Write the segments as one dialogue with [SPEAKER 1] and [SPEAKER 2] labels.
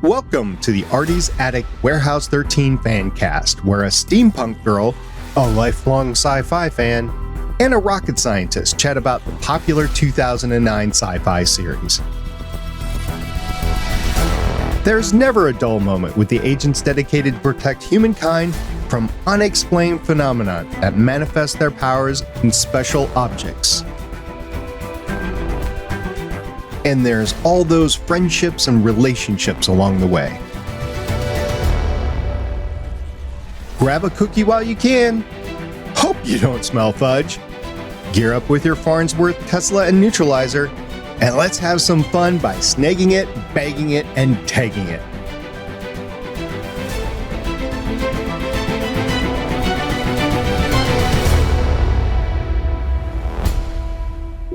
[SPEAKER 1] Welcome to the Artie's Attic Warehouse 13 Fancast, where a steampunk girl, a lifelong sci-fi fan, and a rocket scientist chat about the popular 2009 sci-fi series. There's never a dull moment with the agents dedicated to protect humankind from unexplained phenomena that manifest their powers in special objects. And there's all those friendships and relationships along the way. Grab a cookie while you can. Hope you don't smell fudge. Gear up with your Farnsworth, Tesla, and neutralizer, and let's have some fun by snagging it, bagging it, and tagging it.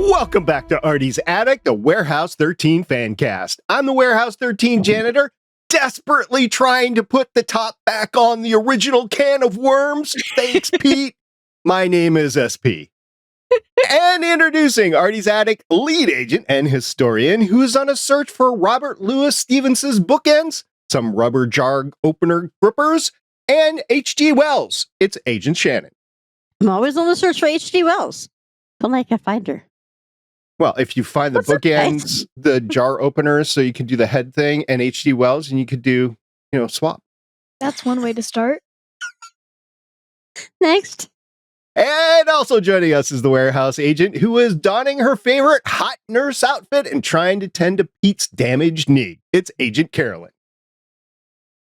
[SPEAKER 1] Welcome back to Artie's Attic, the Warehouse 13 Fancast. I'm the Warehouse 13 janitor, desperately trying to put the top back on the original can of worms. Thanks, Pete. My name is SP. And introducing Artie's Attic lead agent and historian who's on a search for Robert Louis Stevenson's bookends, some rubber jar opener grippers, and H.G. Wells. It's Agent Shannon.
[SPEAKER 2] I'm always on the search for H.G. Wells. Don't like I find her.
[SPEAKER 1] Well, if you find the bookends, the jar openers, so you can do the head thing, and H.G. Wells, and you could do, swap.
[SPEAKER 3] That's one way to start.
[SPEAKER 2] Next.
[SPEAKER 1] And also joining us is the warehouse agent who is donning her favorite hot nurse outfit and trying to tend to Pete's damaged knee. It's Agent Carolyn.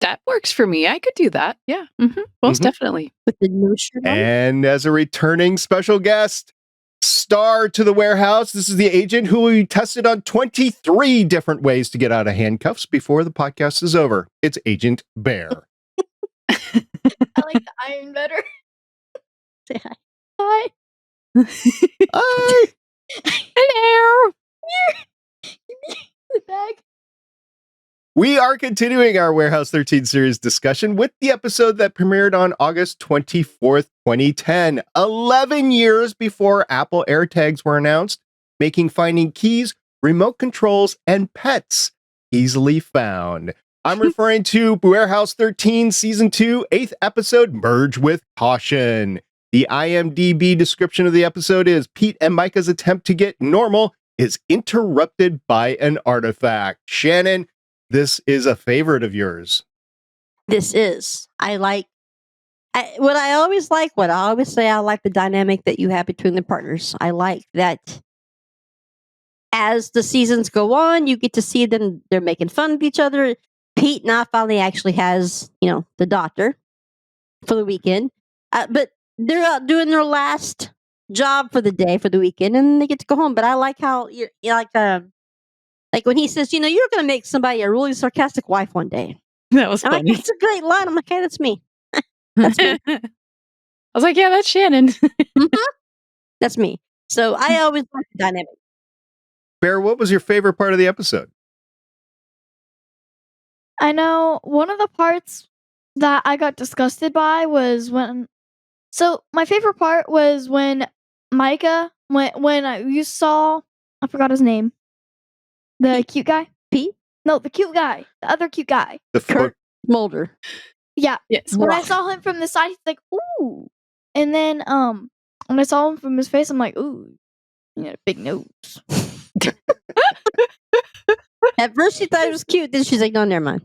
[SPEAKER 4] That works for me. I could do that. Yeah, most definitely.
[SPEAKER 2] With the no shirt on.
[SPEAKER 1] And as a returning special guest, star to the warehouse, this is the agent who will be tested on 23 different ways to get out of handcuffs before the podcast is over. It's Agent Bear.
[SPEAKER 3] I like the iron better.
[SPEAKER 2] Say hi.
[SPEAKER 3] Hi.
[SPEAKER 1] Hi.
[SPEAKER 4] Hello.
[SPEAKER 3] The bag.
[SPEAKER 1] We are continuing our Warehouse 13 series discussion with the episode that premiered on August 24th, 2010, 11 years before Apple AirTags were announced, making finding keys, remote controls, and pets easily found. I'm referring to Warehouse 13 Season 2, 8th episode, Merge with Caution. The IMDb description of the episode is Pete and Myka's attempt to get normal is interrupted by an artifact. Shannon, this is a favorite of yours.
[SPEAKER 2] This is. I always say I like the dynamic that you have between the partners. I like that as the seasons go on, you get to see them, they're making fun of each other. Pete now finally actually has, the doctor for the weekend. But they're out doing their last job for the day, for the weekend, and they get to go home. But I like how, like when he says, you're going to make somebody a really sarcastic wife one day.
[SPEAKER 4] That was funny.
[SPEAKER 2] That's a great line. I'm like, hey, that's me. That's me.
[SPEAKER 4] I was like, yeah, that's Shannon.
[SPEAKER 2] That's me. So I always like the dynamic.
[SPEAKER 1] Bear, what was your favorite part of the episode?
[SPEAKER 3] I know one of the parts that I got disgusted by was when. So my favorite part was when Myka, when you saw, I forgot his name, the cute guy,
[SPEAKER 2] Pete.
[SPEAKER 3] No, the cute guy, the other cute guy,
[SPEAKER 2] Kurt Mulder.
[SPEAKER 3] Yeah.
[SPEAKER 4] Yes.
[SPEAKER 3] When I saw him from the side, he's like, ooh. And then when I saw him from his face, I'm like, ooh, you got a big nose.
[SPEAKER 2] At first she thought it was cute, then she's like, no, never mind.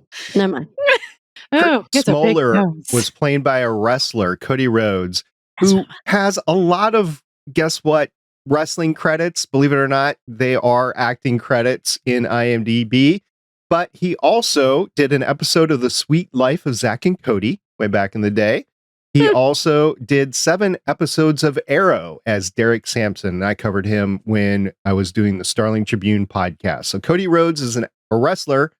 [SPEAKER 4] Oh,
[SPEAKER 1] Kurt Smoller was played by a wrestler, Cody Rhodes, who has a lot of, guess what, wrestling credits. Believe it or not, they are acting credits in IMDb. But he also did an episode of The Sweet Life of Zach and Cody way back in the day. He also did 7 episodes of Arrow as Derek Sampson. And I covered him when I was doing the Starling Tribune podcast. So Cody Rhodes is a wrestler,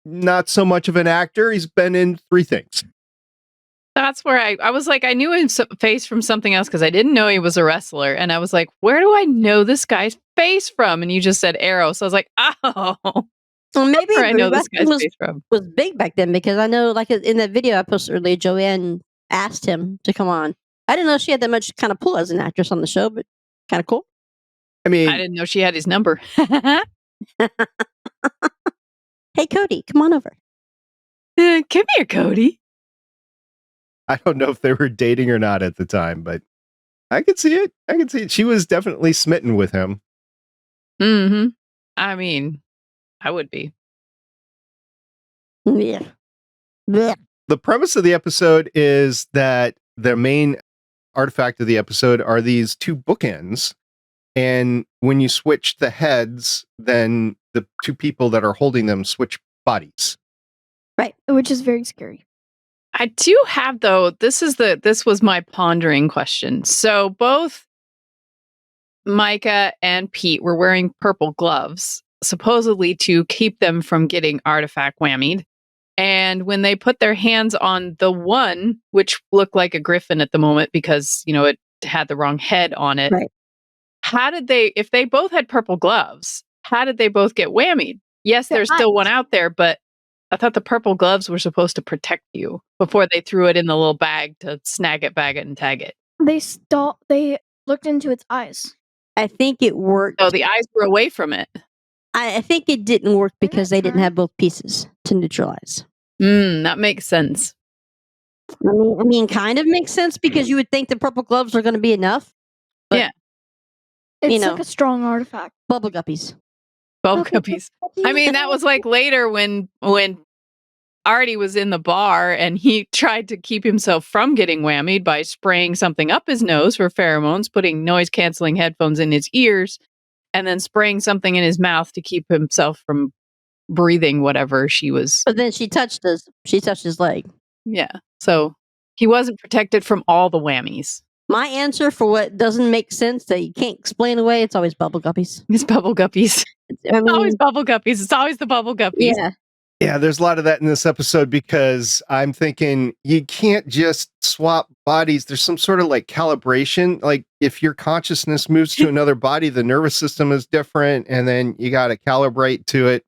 [SPEAKER 1] not so much of an actor. He's been in 3 things.
[SPEAKER 4] That's where I was like, I knew his face from something else because I didn't know he was a wrestler. And I was like, where do I know this guy's face from? And you just said Arrow. So I was like, oh.
[SPEAKER 2] Well, maybe
[SPEAKER 4] I know this guy's face from.
[SPEAKER 2] Was big back then because I know, like in that video I posted earlier, Joanne asked him to come on. I didn't know she had that much kind of pull as an actress on the show, but kind of cool.
[SPEAKER 1] I mean,
[SPEAKER 4] I didn't know she had his number.
[SPEAKER 2] Hey, Cody, come on over.
[SPEAKER 4] Come here, Cody.
[SPEAKER 1] I don't know if they were dating or not at the time, but I could see it. I could see it. She was definitely smitten with him.
[SPEAKER 4] Mm-hmm. I mean, I would be.
[SPEAKER 2] Yeah. Blech.
[SPEAKER 1] The premise of the episode is that the main artifact of the episode are these two bookends. And when you switch the heads, then the two people that are holding them switch bodies.
[SPEAKER 2] Right.
[SPEAKER 3] Which is very scary.
[SPEAKER 4] I do have, though, this was my pondering question. So both Myka and Pete were wearing purple gloves, supposedly to keep them from getting artifact whammied. And when they put their hands on the one, which looked like a griffin at the moment because, it had the wrong head on it.
[SPEAKER 2] Right.
[SPEAKER 4] How did if they both had purple gloves, how did they both get whammied? Yes,
[SPEAKER 3] Their
[SPEAKER 4] there's still one
[SPEAKER 3] eyes.
[SPEAKER 4] out there, but I thought the purple gloves were supposed to protect you before they threw it in the little bag to snag it, bag it, and tag it.
[SPEAKER 3] They looked into its eyes.
[SPEAKER 2] I think it worked.
[SPEAKER 4] So the eyes were away from it.
[SPEAKER 2] I think it didn't work because they didn't have both pieces to neutralize.
[SPEAKER 4] That makes sense.
[SPEAKER 2] I mean, kind of makes sense because you would think the purple gloves are going to be enough. But,
[SPEAKER 4] Yeah.
[SPEAKER 3] It's like a strong artifact.
[SPEAKER 2] Bubble guppies.
[SPEAKER 4] Bubble guppies. I mean, that was like later when Artie was in the bar and he tried to keep himself from getting whammied by spraying something up his nose for pheromones, putting noise-canceling headphones in his ears, and then spraying something in his mouth to keep himself from breathing whatever she was.
[SPEAKER 2] But then she touched his leg.
[SPEAKER 4] Yeah. So he wasn't protected from all the whammies.
[SPEAKER 2] My answer for what doesn't make sense that you can't explain away, it's always bubble guppies.
[SPEAKER 4] It's bubble guppies.
[SPEAKER 2] It's
[SPEAKER 4] always bubble guppies. It's always the bubble guppies.
[SPEAKER 2] Yeah.
[SPEAKER 1] Yeah, there's a lot of that in this episode because I'm thinking you can't just swap bodies. There's some sort of like calibration. Like if your consciousness moves to another body, the nervous system is different and then you got to calibrate to it.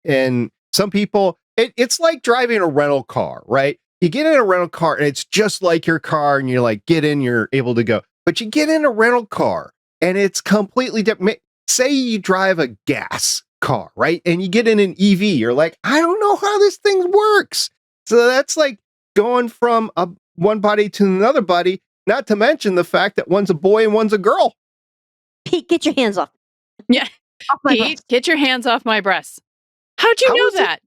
[SPEAKER 1] And some people, it's like driving a rental car, right? You get in a rental car and it's just like your car and you're like, get in, you're able to go. But you get in a rental car and it's completely different. Say you drive a gas car, right? And you get in an EV, you're like, I don't know how this thing works. So that's like going from one body to another body, not to mention the fact that one's a boy and one's a girl.
[SPEAKER 2] Pete, get your hands off.
[SPEAKER 4] Yeah.
[SPEAKER 2] Off my
[SPEAKER 4] Pete,
[SPEAKER 2] breast.
[SPEAKER 4] get your hands off my breasts. How'd you
[SPEAKER 1] How
[SPEAKER 4] know
[SPEAKER 1] is it
[SPEAKER 4] that?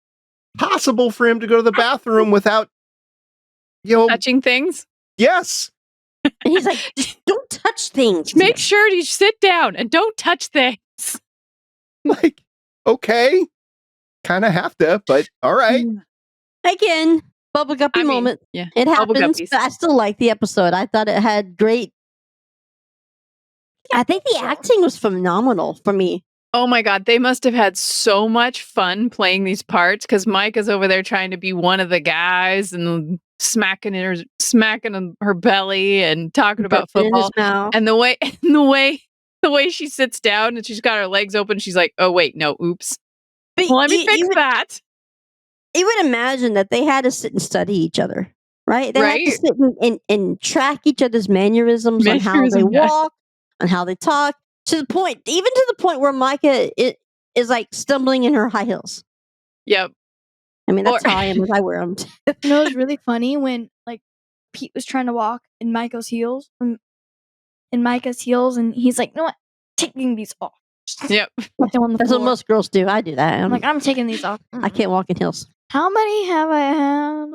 [SPEAKER 1] Possible for him to go to the bathroom without,
[SPEAKER 4] Touching things?
[SPEAKER 1] Yes.
[SPEAKER 2] And he's like, just don't touch things.
[SPEAKER 4] Make sure you sit down and don't touch things.
[SPEAKER 1] Like, okay. Kind of have to, but all right.
[SPEAKER 2] Again, bubble guppy moment.
[SPEAKER 4] Yeah.
[SPEAKER 2] It
[SPEAKER 4] Bubble
[SPEAKER 2] happens,
[SPEAKER 4] guppies.
[SPEAKER 2] but I still like the episode. I thought it had great. I think the acting was phenomenal for me.
[SPEAKER 4] Oh my God, they must have had so much fun playing these parts because Myka's over there trying to be one of the guys and smacking her belly and talking about
[SPEAKER 2] In his
[SPEAKER 4] football.
[SPEAKER 2] mouth.
[SPEAKER 4] And the way she sits down and she's got her legs open, she's like, "Oh wait, no, oops.
[SPEAKER 2] But
[SPEAKER 4] Let me fix
[SPEAKER 2] you
[SPEAKER 4] that."
[SPEAKER 2] would, you would imagine that they had to sit and study each other, right? They had to
[SPEAKER 4] Right.
[SPEAKER 2] sit and track each other's mannerisms on how they
[SPEAKER 4] Mannerism, yeah.
[SPEAKER 2] walk, on how they talk, to the point where Myka is like stumbling in her high heels.
[SPEAKER 4] Yep.
[SPEAKER 2] I mean, that's
[SPEAKER 4] Or-
[SPEAKER 2] how I am when I wear them.
[SPEAKER 3] You know, it was really funny when like Pete was trying to walk in Myka's heels, and he's like, "No, what? Taking these off."
[SPEAKER 4] Yep.
[SPEAKER 3] Put them on the
[SPEAKER 2] That's what
[SPEAKER 3] floor.
[SPEAKER 2] most girls do. I do that.
[SPEAKER 3] I'm like, I'm taking these off.
[SPEAKER 2] I can't walk in heels.
[SPEAKER 3] How many have I had?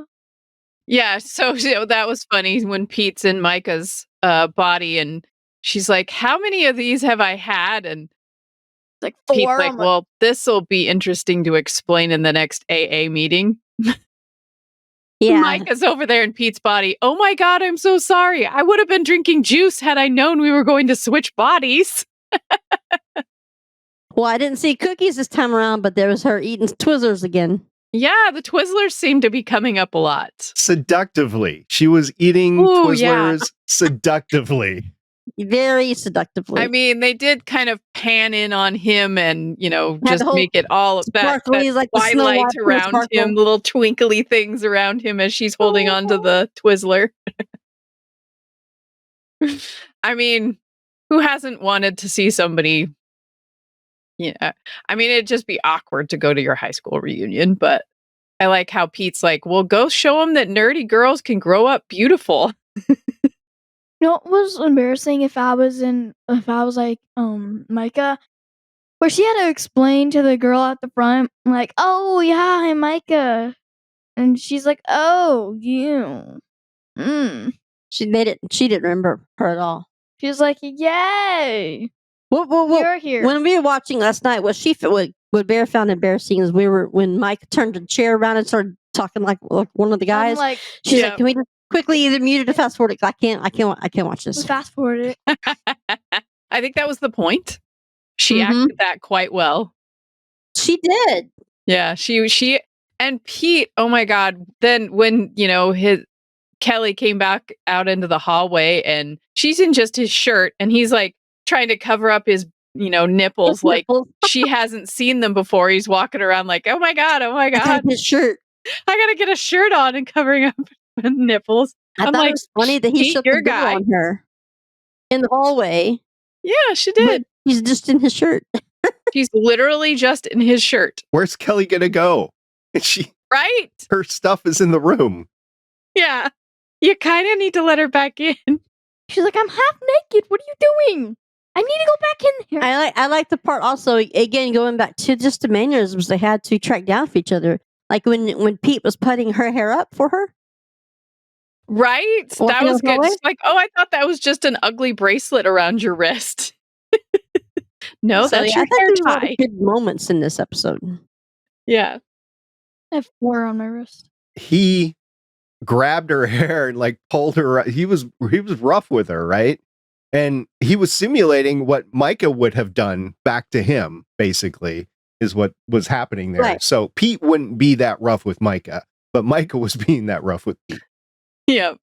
[SPEAKER 4] Yeah, so that was funny when Pete's in Myka's body and she's like, "How many of these have I had?" And
[SPEAKER 3] Like
[SPEAKER 4] Pete's
[SPEAKER 3] four.
[SPEAKER 4] like,
[SPEAKER 3] I'm
[SPEAKER 4] "Well, this will be interesting to explain in the next AA meeting."
[SPEAKER 2] Yeah.
[SPEAKER 4] Myka's over there in Pete's body. "Oh my God, I'm so sorry. I would have been drinking juice had I known we were going to switch bodies."
[SPEAKER 2] Well, I didn't see cookies this time around, but there was her eating Twizzlers again.
[SPEAKER 4] Yeah, the Twizzlers seem to be coming up a lot.
[SPEAKER 1] Seductively. She was eating
[SPEAKER 4] Ooh, yeah.
[SPEAKER 1] Twizzlers seductively.
[SPEAKER 2] Very seductively.
[SPEAKER 4] I mean, they did kind of pan in on him and,
[SPEAKER 2] Had
[SPEAKER 4] just
[SPEAKER 2] the whole
[SPEAKER 4] make it all that
[SPEAKER 2] sparklies, like the Snow
[SPEAKER 4] twilight
[SPEAKER 2] White
[SPEAKER 4] around
[SPEAKER 2] sparkle.
[SPEAKER 4] him, little twinkly things around him as she's holding on to the Twizzler. I mean, who hasn't wanted to see somebody Yeah. I mean, it'd just be awkward to go to your high school reunion, but I like how Pete's like, well, go show them that nerdy girls can grow up beautiful.
[SPEAKER 3] You know what was embarrassing if I was like Myka, where she had to explain to the girl at the front, like, oh yeah, I'm Myka. And she's like, oh, you.
[SPEAKER 2] She didn't remember her at all.
[SPEAKER 3] She was like, yay.
[SPEAKER 2] What
[SPEAKER 3] You're here.
[SPEAKER 2] When we were watching last night, what Bear found embarrassing is when Mike turned the chair around and started talking like one of the guys.
[SPEAKER 3] I'm like,
[SPEAKER 2] She's
[SPEAKER 4] Yeah.
[SPEAKER 2] like, can we just quickly either mute it or fast forward it? 'Cause I can't watch this.
[SPEAKER 3] fast forward it.
[SPEAKER 4] I think that was the point. She
[SPEAKER 2] Mhm.
[SPEAKER 4] acted that quite well.
[SPEAKER 2] She did.
[SPEAKER 4] Yeah, she and Pete, oh my God. Then when, his Kelly came back out into the hallway and she's in just his shirt and he's like trying to cover up his, nipples
[SPEAKER 2] His
[SPEAKER 4] like
[SPEAKER 2] nipples.
[SPEAKER 4] she hasn't seen them before. He's walking around like, oh my God,
[SPEAKER 2] I
[SPEAKER 4] God.
[SPEAKER 2] thought his shirt.
[SPEAKER 4] I gotta get a shirt on and covering up my nipples.
[SPEAKER 2] I
[SPEAKER 4] I'm
[SPEAKER 2] thought
[SPEAKER 4] like,
[SPEAKER 2] it was funny that he
[SPEAKER 4] Pete,
[SPEAKER 2] shut
[SPEAKER 4] your
[SPEAKER 2] the door
[SPEAKER 4] guy.
[SPEAKER 2] on her in the hallway.
[SPEAKER 4] Yeah, she
[SPEAKER 2] But
[SPEAKER 4] did.
[SPEAKER 2] he's just in his shirt.
[SPEAKER 4] She's literally just in his shirt.
[SPEAKER 1] Where's Kelly gonna go?
[SPEAKER 4] Right?
[SPEAKER 1] Her stuff is in the room.
[SPEAKER 4] Yeah. You kind of need to let her back in.
[SPEAKER 3] She's like, I'm half naked. What are you doing? I need to go back in here.
[SPEAKER 2] I like the part also, again, going back to just the mannerisms they had to track down for each other. Like when Pete was putting her hair up for her.
[SPEAKER 4] Right?
[SPEAKER 2] Walking
[SPEAKER 4] That was
[SPEAKER 2] the
[SPEAKER 4] good.
[SPEAKER 2] hallway?
[SPEAKER 4] She's like, oh, I thought that was just an ugly bracelet around your wrist. No,
[SPEAKER 2] So,
[SPEAKER 4] that's
[SPEAKER 2] yeah,
[SPEAKER 4] your
[SPEAKER 2] I thought
[SPEAKER 4] hair
[SPEAKER 2] there were a lot
[SPEAKER 4] tie.
[SPEAKER 2] of good moments in this episode.
[SPEAKER 4] Yeah.
[SPEAKER 3] I have 4 on my wrist.
[SPEAKER 1] He grabbed her hair and like pulled her. He was rough with her, right? And he was simulating what Myka would have done back to him, basically, is what was happening there.
[SPEAKER 2] Right.
[SPEAKER 1] So Pete wouldn't be that rough with Myka, but Myka was being that rough with Pete.
[SPEAKER 4] Yeah.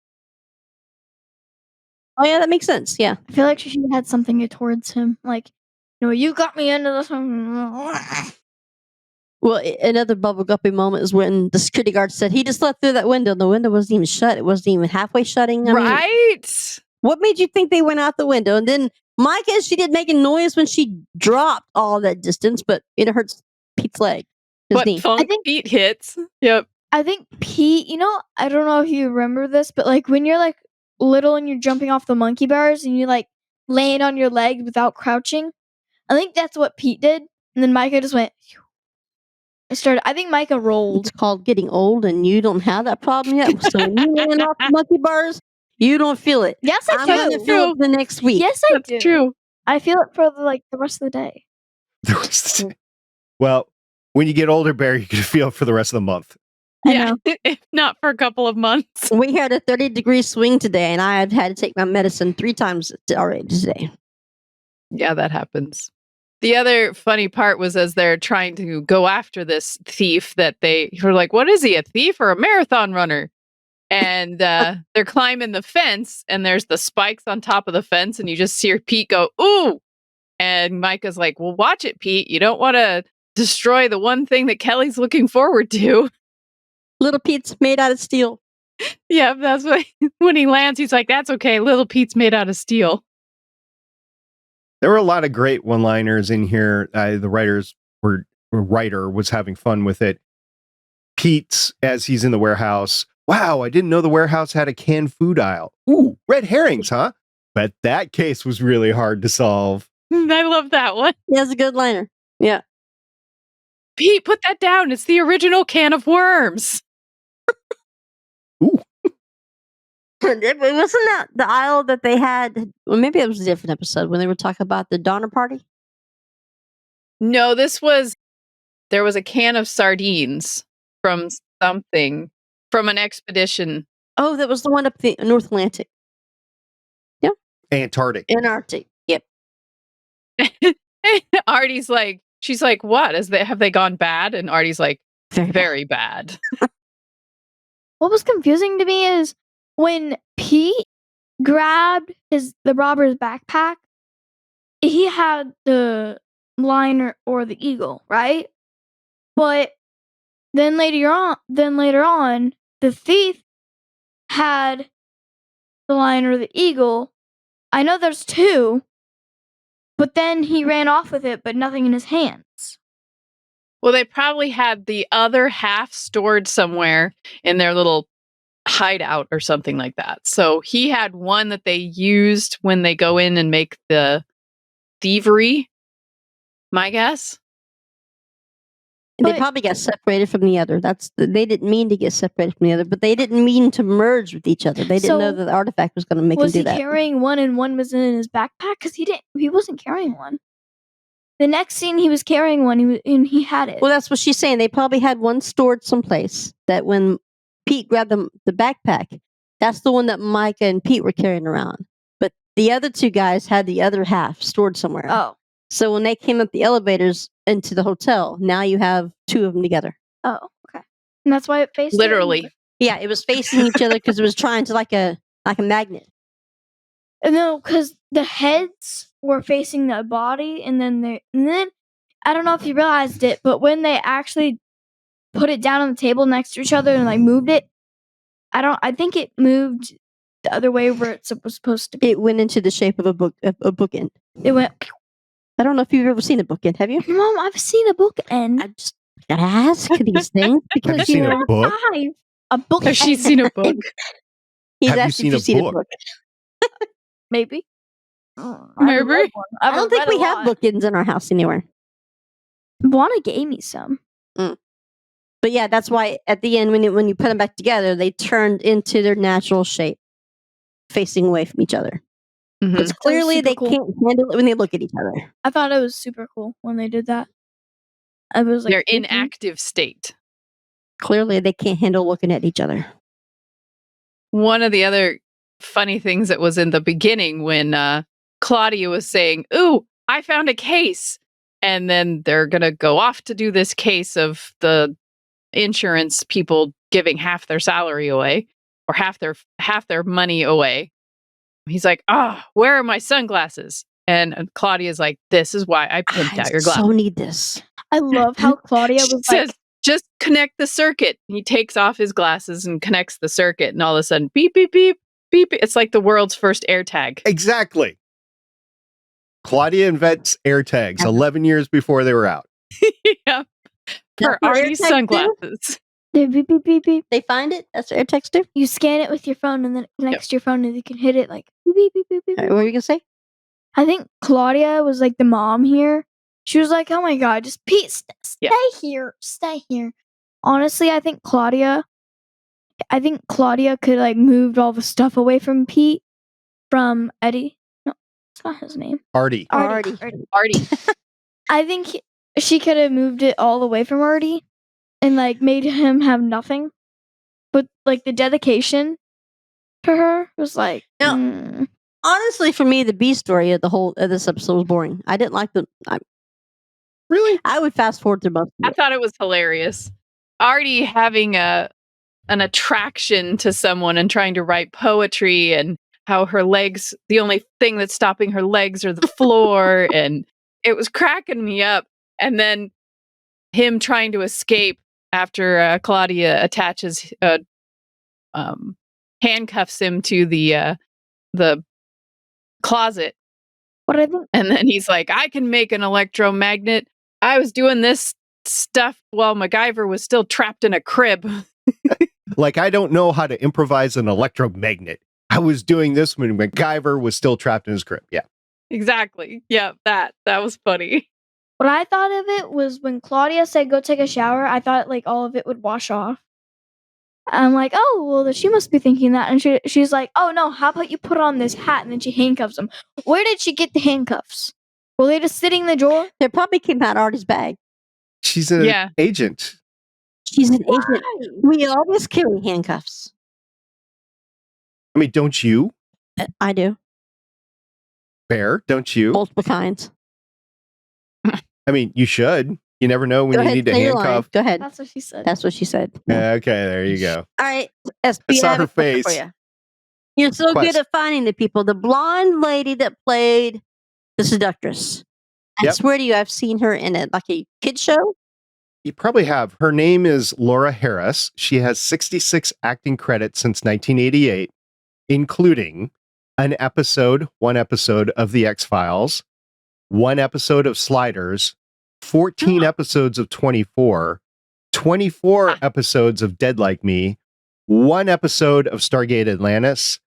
[SPEAKER 2] Oh yeah, that makes sense. Yeah.
[SPEAKER 3] I feel like she should have had something towards him. Like, you got me into this.
[SPEAKER 2] Well, another bubble guppy moment is when the security guard said he just let through that window. The window wasn't even shut. It wasn't even halfway shutting. I mean,
[SPEAKER 4] Right?
[SPEAKER 2] what made you think they went out the window? And then Myka, she did make a noise when she dropped all that distance, but it hurts Pete's leg. His
[SPEAKER 4] But
[SPEAKER 2] knee.
[SPEAKER 4] funk beat hits. Yep.
[SPEAKER 3] I think Pete, I don't know if you remember this, but like when you're like little and you're jumping off the monkey bars and you like laying on your legs without crouching, I think that's what Pete did. And then Myka just went. I think Myka rolled.
[SPEAKER 2] It's called getting old, and you don't have that problem yet. So when you land off the monkey bars, you don't feel it.
[SPEAKER 3] Yes, I
[SPEAKER 2] I'm
[SPEAKER 3] do.
[SPEAKER 2] going to feel it the next week.
[SPEAKER 3] Yes, I
[SPEAKER 4] That's
[SPEAKER 3] do.
[SPEAKER 4] true.
[SPEAKER 3] I feel it for the rest of the day.
[SPEAKER 1] Well, when you get older, Bear, you're going to feel it for the rest of the month.
[SPEAKER 3] I
[SPEAKER 4] Yeah.
[SPEAKER 3] know.
[SPEAKER 4] If not for a couple of months.
[SPEAKER 2] We had a 30-degree swing today, and I had had to take my medicine 3 times already today.
[SPEAKER 4] Yeah, that happens. The other funny part was as they're trying to go after this thief that they were like, what is he, a thief or a marathon runner? And they're climbing the fence and there's the spikes on top of the fence and you just hear Pete go, ooh. And Myka's like, well, watch it, Pete. You don't want to destroy the one thing that Kelly's looking forward to.
[SPEAKER 2] Little Pete's made out of steel.
[SPEAKER 4] Yeah, that's what when he lands, he's like, that's okay. Little Pete's made out of steel.
[SPEAKER 1] There were a lot of great one-liners in here. The writer was having fun with it. Pete's, as he's in the warehouse, wow, I didn't know the warehouse had a canned food aisle. Ooh, red herrings, huh? But that case was really hard to solve.
[SPEAKER 4] I love that one.
[SPEAKER 2] He has a good liner. Yeah.
[SPEAKER 4] Pete, put that down. It's the original can of worms.
[SPEAKER 1] Ooh.
[SPEAKER 2] Wasn't that the aisle that they had? Well, maybe it was a different episode when they were talking about the Donner Party.
[SPEAKER 4] No, there was a can of sardines from something, from an expedition.
[SPEAKER 2] Oh, that was the one up the North Atlantic.
[SPEAKER 1] Antarctic.
[SPEAKER 2] Antarctic. Yep.
[SPEAKER 4] Artie's like, she's like, what? Have they gone bad? And Artie's like, very bad.
[SPEAKER 3] What was confusing to me is when Pete grabbed the robber's backpack, he had the liner or the eagle, right? But then later on, the thief had the liner or the eagle. I know there's 2, But then he ran off with it, but nothing in his hands.
[SPEAKER 4] Well, they probably had the other half stored somewhere in their little hideout or something like that. So he had one that they used when they go in and make the thievery, my guess.
[SPEAKER 2] They
[SPEAKER 3] But-
[SPEAKER 2] probably got separated from the other. They didn't mean to get separated from the other, but they didn't mean to merge with each other. They didn't know
[SPEAKER 3] So,
[SPEAKER 2] that the artifact was going to make him
[SPEAKER 3] Was
[SPEAKER 2] do
[SPEAKER 3] he
[SPEAKER 2] that.
[SPEAKER 3] carrying one and one was in his backpack? Because he wasn't carrying one. The next scene, he was carrying one and he had it.
[SPEAKER 2] Well, that's what she's saying. They probably had one stored someplace that when Pete grabbed the backpack, that's the one that Myka and Pete were carrying around. But the other two guys had the other half stored somewhere.
[SPEAKER 3] Oh.
[SPEAKER 2] So when they came up the elevators into the hotel, now you have two of them together.
[SPEAKER 3] Oh, okay. And that's why it faced
[SPEAKER 4] Literally.
[SPEAKER 2] Yeah, it was facing each other because it was trying to like a magnet.
[SPEAKER 3] No, because the heads were facing the body, and then I don't know if you realized it, but when they actually put it down on the table next to each other and like moved it, I think it moved the other way where it was supposed to be.
[SPEAKER 2] It went into the shape of a bookend.
[SPEAKER 3] It went.
[SPEAKER 2] I don't know if you've ever seen a bookend. Have you?
[SPEAKER 3] Mom, I've seen a bookend.
[SPEAKER 2] I just gotta ask these things because
[SPEAKER 1] Have you seen a book?
[SPEAKER 3] A book.
[SPEAKER 4] Has she seen a book?
[SPEAKER 2] He's
[SPEAKER 1] Have you
[SPEAKER 2] asked if
[SPEAKER 1] seen
[SPEAKER 2] you've
[SPEAKER 1] a
[SPEAKER 2] seen
[SPEAKER 1] book?
[SPEAKER 3] Maybe.
[SPEAKER 4] Maybe.
[SPEAKER 2] I don't think we have bookends in our house anywhere.
[SPEAKER 3] Buana gave me some.
[SPEAKER 2] But yeah, that's why at the end, when you put them back together, they turned into their natural shape, facing away from each other.
[SPEAKER 4] Mhm.
[SPEAKER 2] Because clearly
[SPEAKER 3] super
[SPEAKER 2] they
[SPEAKER 3] cool.
[SPEAKER 2] can't handle it when they look at each other.
[SPEAKER 3] I thought it was super cool when they did that. I was like,
[SPEAKER 4] They're in active state.
[SPEAKER 2] Clearly they can't handle looking at each other.
[SPEAKER 4] One of the other funny things that was in the beginning when Claudia was saying, "Ooh, I found a case." And then they're going to go off to do this case of the insurance people giving half their salary away or half their money away. He's like, where are my sunglasses? And Claudia's like, this is why I pimped out your glasses.
[SPEAKER 2] so need this.
[SPEAKER 3] I love how Claudia
[SPEAKER 4] She
[SPEAKER 3] was
[SPEAKER 4] says,
[SPEAKER 3] like,
[SPEAKER 4] just connect the circuit. And he takes off his glasses and connects the circuit. And all of a sudden, beep, beep, beep, beep. It's like the world's first AirTag.
[SPEAKER 1] Exactly. Claudia invents AirTags 11 years before they were out.
[SPEAKER 4] Yeah.
[SPEAKER 2] That's
[SPEAKER 4] For
[SPEAKER 2] what
[SPEAKER 4] Artie's
[SPEAKER 2] AirTags do?
[SPEAKER 4] sunglasses.
[SPEAKER 3] beep, beep, beep, beep, beep.
[SPEAKER 2] They find it. That's what AirTags do.
[SPEAKER 3] You scan it with your phone and then it connects to your phone and you can hit it like beep, beep, beep, beep, beep.
[SPEAKER 2] All right, what were you gonna say?
[SPEAKER 3] I think Claudia was like the mom here. She was like, oh my God, just Pete, stay here. Stay here. Honestly, I think Claudia could like moved all the stuff away from Pete, from Eddie. No, it's not his name.
[SPEAKER 1] Artie.
[SPEAKER 3] Artie. I think she could have moved it all away from Artie and like made him have nothing. But like the dedication to her was like,
[SPEAKER 2] No. Honestly, for me, the B story of this episode was boring. I didn't like
[SPEAKER 1] Really?
[SPEAKER 2] I would fast forward through most of
[SPEAKER 4] I
[SPEAKER 2] it.
[SPEAKER 4] thought it was hilarious. Artie having an attraction to someone and trying to write poetry, and how her legs, the only thing that's stopping her legs are the floor. And it was cracking me up. And then him trying to escape after Claudia attaches, handcuffs him to the closet.
[SPEAKER 3] What I think.
[SPEAKER 4] And then he's like, I can make an electromagnet. I was doing this stuff while MacGyver was still trapped in a crib.
[SPEAKER 1] Like, I don't know how to improvise an electromagnet. I was doing this when MacGyver was still trapped in his crib. Yeah.
[SPEAKER 4] Exactly. Yeah, that was funny.
[SPEAKER 3] What I thought of it was when Claudia said go take a shower, I thought like all of it would wash off. I'm like, oh, well, she must be thinking that. And she's like, oh, no, how about you put on this hat? And then she handcuffs him. Where did she get the handcuffs? Were they just sitting in the drawer?
[SPEAKER 2] They probably came out of Artie's bag.
[SPEAKER 1] She's an agent.
[SPEAKER 2] She's an agent. We always carry handcuffs.
[SPEAKER 1] I mean, don't you?
[SPEAKER 2] I do.
[SPEAKER 1] Bear, don't you?
[SPEAKER 2] Multiple kinds.
[SPEAKER 1] I mean, you should. You never know when
[SPEAKER 2] Go
[SPEAKER 1] you
[SPEAKER 2] ahead,
[SPEAKER 1] need to
[SPEAKER 2] say your line.
[SPEAKER 1] handcuff.
[SPEAKER 2] Go ahead.
[SPEAKER 3] That's what she said.
[SPEAKER 2] That's what she said.
[SPEAKER 1] Okay, there you go.
[SPEAKER 2] All right, SP,
[SPEAKER 1] I saw
[SPEAKER 2] have
[SPEAKER 1] her
[SPEAKER 2] a question
[SPEAKER 1] face.
[SPEAKER 2] for you. You're so
[SPEAKER 1] Quest.
[SPEAKER 2] good at finding the people. The blonde lady that played the seductress. I
[SPEAKER 1] Yep.
[SPEAKER 2] swear to you, I've seen her in a kid show.
[SPEAKER 1] You probably have. Her name is Laura Harris. She has 66 acting credits since 1988, including one episode of The X-Files, 1 episode of Sliders, 14 episodes of 24, 24 episodes of Dead Like Me, 1 episode of Stargate Atlantis,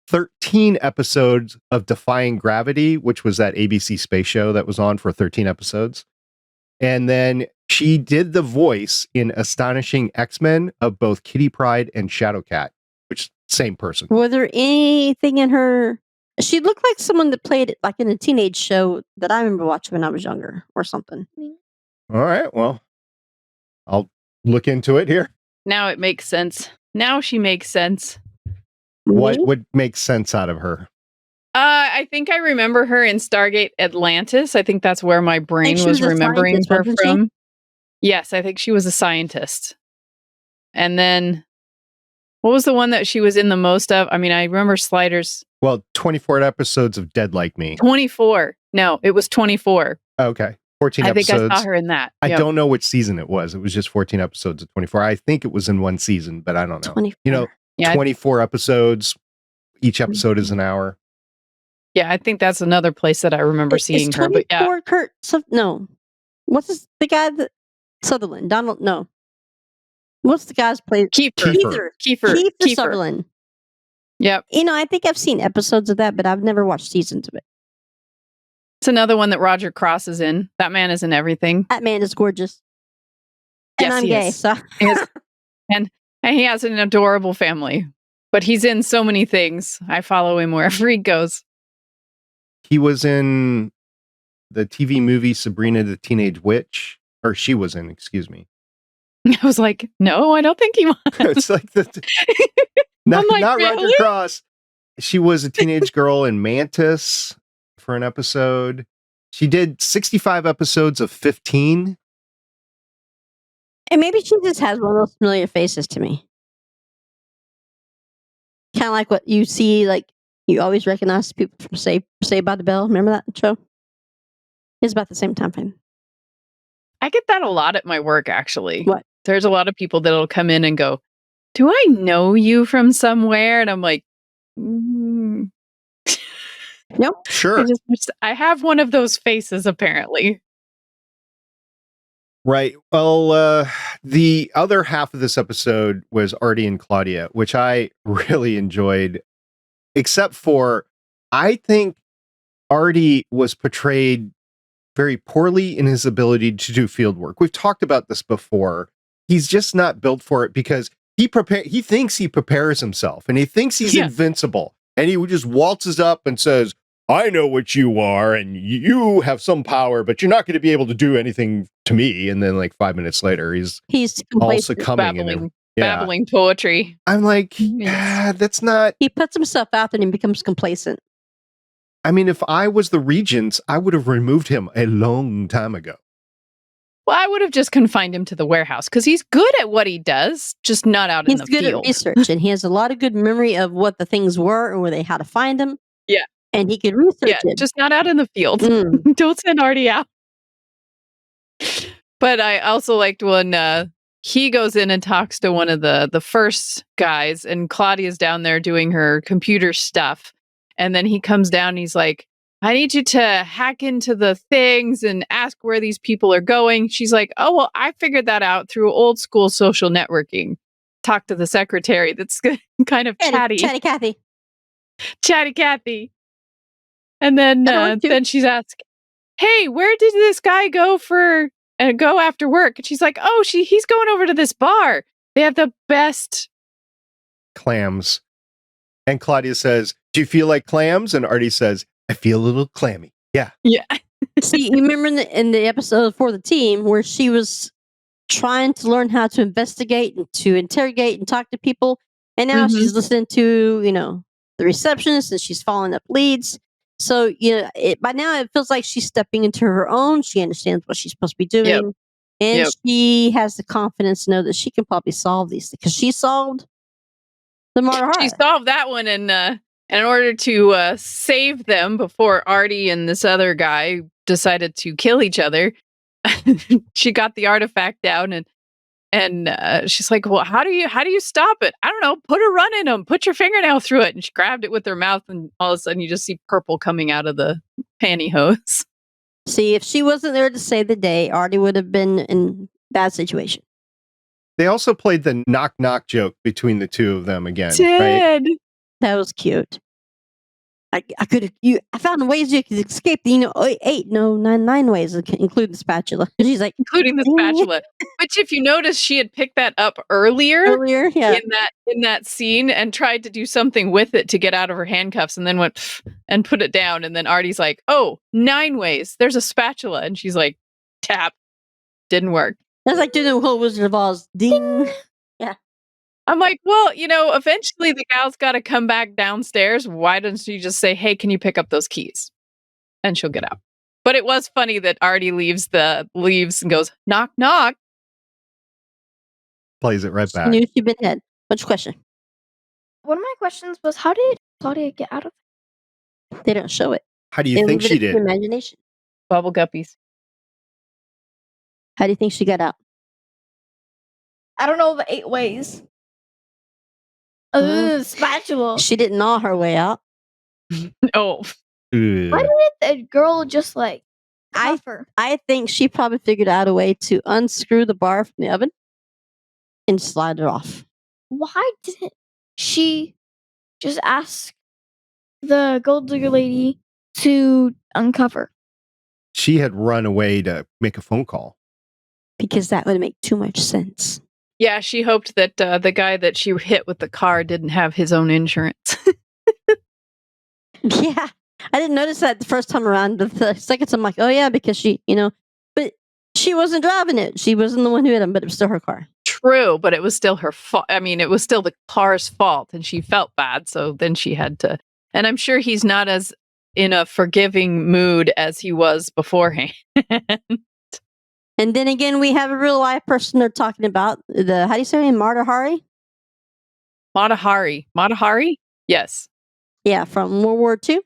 [SPEAKER 1] 13 episodes of Defying Gravity, which was that ABC space show that was on for 13 episodes. And then she did the voice in Astonishing X-Men of both Kitty Pryde and Shadowcat, which same person.
[SPEAKER 2] Was there anything in her? She looked like someone that played like in a teenage show that I remember watching when I was younger or something.
[SPEAKER 1] All right, well, I'll look into it here.
[SPEAKER 4] Now it makes sense. Now she makes sense.
[SPEAKER 1] What would make sense out of her?
[SPEAKER 4] I think I remember her in Stargate Atlantis. I think that's where my brain
[SPEAKER 2] she
[SPEAKER 4] was
[SPEAKER 2] was a
[SPEAKER 4] remembering
[SPEAKER 2] scientist,
[SPEAKER 4] her
[SPEAKER 2] wasn't she?
[SPEAKER 4] from. Yes, I think she was a scientist. And then, what was the one that she was in the most of? I mean, I remember Sliders.
[SPEAKER 1] Well, 24 episodes of Dead Like Me.
[SPEAKER 4] 24. No, it was 24.
[SPEAKER 1] Okay, 14
[SPEAKER 4] I think
[SPEAKER 1] episodes.
[SPEAKER 4] I saw her in that.
[SPEAKER 1] I
[SPEAKER 4] Yep.
[SPEAKER 1] don't know which season it was. It was just 14 episodes of 24. I think it was in one season, but I don't know.
[SPEAKER 2] 24.
[SPEAKER 1] You know,
[SPEAKER 4] Yeah,
[SPEAKER 1] 24 episodes. Each episode is an hour.
[SPEAKER 4] Yeah, I think that's another place that I remember seeing her. But yeah,
[SPEAKER 2] 24 Kurt. No, what's this, the guy that Sutherland? Donald? No, what's the guy's play?
[SPEAKER 4] Kiefer.
[SPEAKER 2] Kiefer Sutherland.
[SPEAKER 4] Yep.
[SPEAKER 2] You know, I think I've seen episodes of that, but I've never watched seasons of it.
[SPEAKER 4] It's another one that Roger Cross is in. That man is in everything.
[SPEAKER 2] That man is gorgeous, and
[SPEAKER 4] Yes,
[SPEAKER 2] I'm
[SPEAKER 4] he
[SPEAKER 2] gay,
[SPEAKER 4] is.
[SPEAKER 2] so
[SPEAKER 4] And he has an adorable family. But he's in so many things. I follow him wherever he goes.
[SPEAKER 1] He was in the TV movie Sabrina the Teenage Witch, or she was in, excuse me.
[SPEAKER 4] I was like, no, I don't think he was.
[SPEAKER 1] It's like not
[SPEAKER 4] I'm like,
[SPEAKER 1] Roger
[SPEAKER 4] really?
[SPEAKER 1] Cross. She was a teenage girl in Mantis for an episode. She did 65 episodes of 15.
[SPEAKER 2] and maybe she just has one of those familiar faces to me, kind of like what you see, like you always recognize people from Saved by the Bell. Remember that show? It's about the same time frame.
[SPEAKER 4] I get that a lot at my work, actually.
[SPEAKER 2] What?
[SPEAKER 4] There's a lot of people that'll come in and go, do I know you from somewhere? And I'm like,
[SPEAKER 2] Nope.
[SPEAKER 1] Sure.
[SPEAKER 4] I have one of those faces, apparently.
[SPEAKER 1] Right. Well, the other half of this episode was Artie and Claudia, which I really enjoyed, except for I think Artie was portrayed very poorly in his ability to do field work. We've talked about this before. He's just not built for it because he thinks he prepares himself and he thinks he's invincible. And he just waltzes up and says, I know what you are and you have some power, but you're not going to be able to do anything to me. And then like 5 minutes later, he's all
[SPEAKER 2] complacent.
[SPEAKER 1] succumbing.
[SPEAKER 4] Babbling poetry.
[SPEAKER 1] I'm like,
[SPEAKER 4] Yes.
[SPEAKER 1] that's not.
[SPEAKER 2] He puts himself out there and becomes complacent.
[SPEAKER 1] I mean, if I was the Regents, I would have removed him a long time ago.
[SPEAKER 4] Well, I would have just confined him to the warehouse because he's good at what he does, just not out in
[SPEAKER 2] He's
[SPEAKER 4] the
[SPEAKER 2] good
[SPEAKER 4] field.
[SPEAKER 2] at research, and he has a lot of good memory of what the things were and how to find them.
[SPEAKER 4] Yeah.
[SPEAKER 2] And he could research it.
[SPEAKER 4] Just not out in the field.
[SPEAKER 2] Mm.
[SPEAKER 4] Don't send Artie out. But I also liked when he goes in and talks to one of the first guys, and Claudia's down there doing her computer stuff. And then he comes down and he's like, I need you to hack into the things and ask where these people are going. She's like, oh, well, I figured that out through old school social networking. Talk to the secretary. That's kind of chatty.
[SPEAKER 2] Chatty Cathy.
[SPEAKER 4] Chatty Cathy. And then she's asked, hey, where did this guy go go after work? And she's like, oh, he's going over to this bar. They have the best
[SPEAKER 1] clams. And Claudia says, do you feel like clams? And Artie says, I feel a little clammy. Yeah.
[SPEAKER 4] Yeah.
[SPEAKER 2] See, you remember in the episode for the team where she was trying to learn how to investigate and to interrogate and talk to people. And now she's listening to, the receptionist and she's following up leads. So, by now it feels like she's stepping into her own. She understands what she's supposed to be doing.
[SPEAKER 4] Yep.
[SPEAKER 2] And she has the confidence to know that she can probably solve these things because she solved the murder horror.
[SPEAKER 4] She solved that one in order to save them before Artie and this other guy decided to kill each other. She got the artifact down and she's like, well, how do you stop it? I don't know. Put a run in them. Put your fingernail through it. And she grabbed it with her mouth, and all of a sudden you just see purple coming out of the pantyhose.
[SPEAKER 2] See, if she wasn't there to save the day, Artie would have been in bad situation.
[SPEAKER 1] They also played the knock knock joke between the two of them again, right?
[SPEAKER 4] Did.
[SPEAKER 2] That was cute. I found ways you could escape the 9 ways, including the spatula. She's like,
[SPEAKER 4] Including the spatula. Which, if you notice, she had picked that up earlier
[SPEAKER 2] yeah.
[SPEAKER 4] in that scene and tried to do something with it to get out of her handcuffs, and then went "Pff," and put it down. And then Artie's like, "Oh, 9 ways. There's a spatula," and she's like, "Tap." Didn't work.
[SPEAKER 2] That's like doing the whole Wizard of Oz. Ding.
[SPEAKER 4] I'm like, well, eventually the gal's got to come back downstairs. Why doesn't she just say, "Hey, can you pick up those keys?" And she'll get out. But it was funny that Artie leaves and goes, "Knock, knock."
[SPEAKER 1] Plays it right
[SPEAKER 2] She
[SPEAKER 1] back.
[SPEAKER 2] knew she'd been hit. What's your question?
[SPEAKER 3] One of my questions was, how did Claudia get out of it?
[SPEAKER 2] They don't show it.
[SPEAKER 1] How do you think she did?
[SPEAKER 2] Imagination.
[SPEAKER 4] Bubble guppies.
[SPEAKER 2] How do you think she got out?
[SPEAKER 3] I don't know the 8 ways. Spatula.
[SPEAKER 2] She didn't gnaw her way out.
[SPEAKER 4] Oh,
[SPEAKER 3] Why did the girl just like cuff her?
[SPEAKER 2] I think she probably figured out a way to unscrew the bar from the oven and slide her off.
[SPEAKER 3] Why didn't she just ask the gold digger lady to uncover?
[SPEAKER 1] She had run away to make a phone call.
[SPEAKER 2] Because that would make too much sense.
[SPEAKER 4] yeah. She hoped that the guy that she hit with the car didn't have his own insurance.
[SPEAKER 2] Yeah. I didn't notice that the first time around. The second time, I'm like, oh yeah, because she, but she wasn't driving it. She wasn't the one who hit him, but it was still her car.
[SPEAKER 4] True, but it was still her fault. I mean, it was still the car's fault, and she felt bad. So then she had to. And I'm sure he's not as in a forgiving mood as he was beforehand.
[SPEAKER 2] And then again, we have a real life person they're talking about. How do you say her name? Mata Hari?
[SPEAKER 4] Matahari? Yes.
[SPEAKER 2] Yeah, from World War II.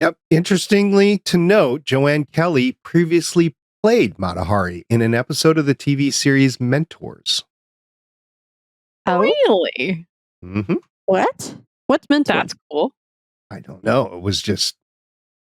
[SPEAKER 1] Yep. Interestingly to note, Joanne Kelly previously played Mata Hari in an episode of the TV series Mentors.
[SPEAKER 2] Oh,
[SPEAKER 4] Really?
[SPEAKER 1] Mm-hmm.
[SPEAKER 2] what? What's Mentor?
[SPEAKER 4] That's cool.
[SPEAKER 1] I don't know. It was just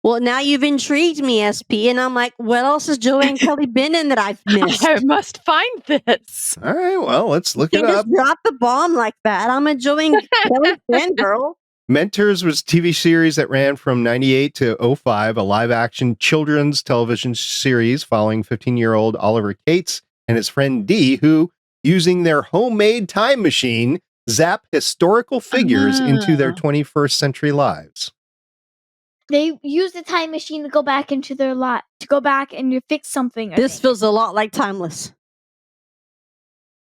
[SPEAKER 2] Well, now you've intrigued me, SP, and I'm like, what else has Joanne Kelly been in that I've missed?
[SPEAKER 4] I must find this.
[SPEAKER 1] all right. Well, let's look
[SPEAKER 2] You
[SPEAKER 1] it up.
[SPEAKER 2] just dropped the bomb like that. I'm a Joanne Kelly fan girl.
[SPEAKER 1] Mentors was a TV series that ran from 98 to 05, a live-action children's television series following 15-year-old Oliver Cates and his friend Dee, who, using their homemade time machine, zap historical figures into their 21st century lives.
[SPEAKER 3] They used the time machine to go back into their lot, to go back and to fix something. I
[SPEAKER 2] This
[SPEAKER 3] think.
[SPEAKER 2] feels a lot like Timeless.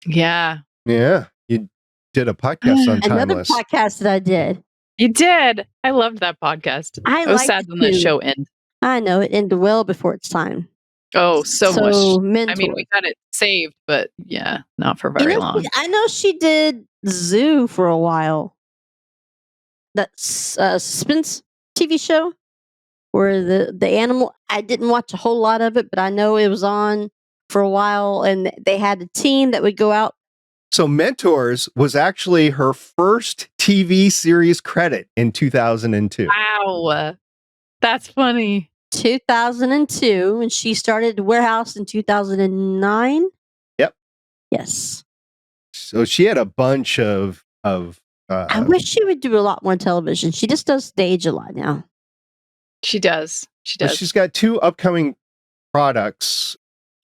[SPEAKER 4] Yeah,
[SPEAKER 1] Yeah, you did a podcast on
[SPEAKER 2] Another
[SPEAKER 1] Timeless.
[SPEAKER 2] podcast that I did.
[SPEAKER 4] you did. I loved that podcast.
[SPEAKER 2] I
[SPEAKER 4] was
[SPEAKER 2] liked
[SPEAKER 4] sad
[SPEAKER 2] it
[SPEAKER 4] when that
[SPEAKER 2] too.
[SPEAKER 4] show ended.
[SPEAKER 2] I know it ended well before its time.
[SPEAKER 4] Oh, so much.
[SPEAKER 2] Mentor.
[SPEAKER 4] I mean, we got it saved, but yeah, not for very long.
[SPEAKER 2] I know she did Zoo for a while. That's suspense TV show where the animal. I didn't watch a whole lot of it, but I know it was on for a while, and they had a team that would go out.
[SPEAKER 1] So Mentors was actually her first TV series credit in 2002.
[SPEAKER 4] Wow, that's funny.
[SPEAKER 2] 2002, and she started Warehouse in 2009.
[SPEAKER 1] Yep.
[SPEAKER 2] Yes.
[SPEAKER 1] So she had a bunch of
[SPEAKER 2] I wish she would do a lot more television. She just does stage a lot now.
[SPEAKER 4] She does. She
[SPEAKER 1] but
[SPEAKER 4] does.
[SPEAKER 1] she's got 2 upcoming products,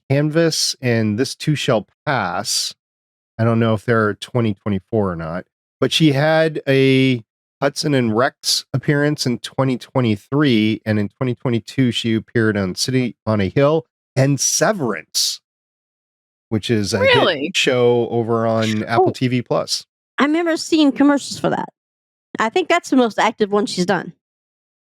[SPEAKER 1] Canvas and This Too Shall Pass. I don't know if they're 2024 or not, but she had a Hudson and Rex appearance in 2023, and in 2022 she appeared on City on a Hill and Severance, which is a hit show over on Apple TV Plus.
[SPEAKER 2] I remember seeing commercials for that. I think that's the most active one she's done.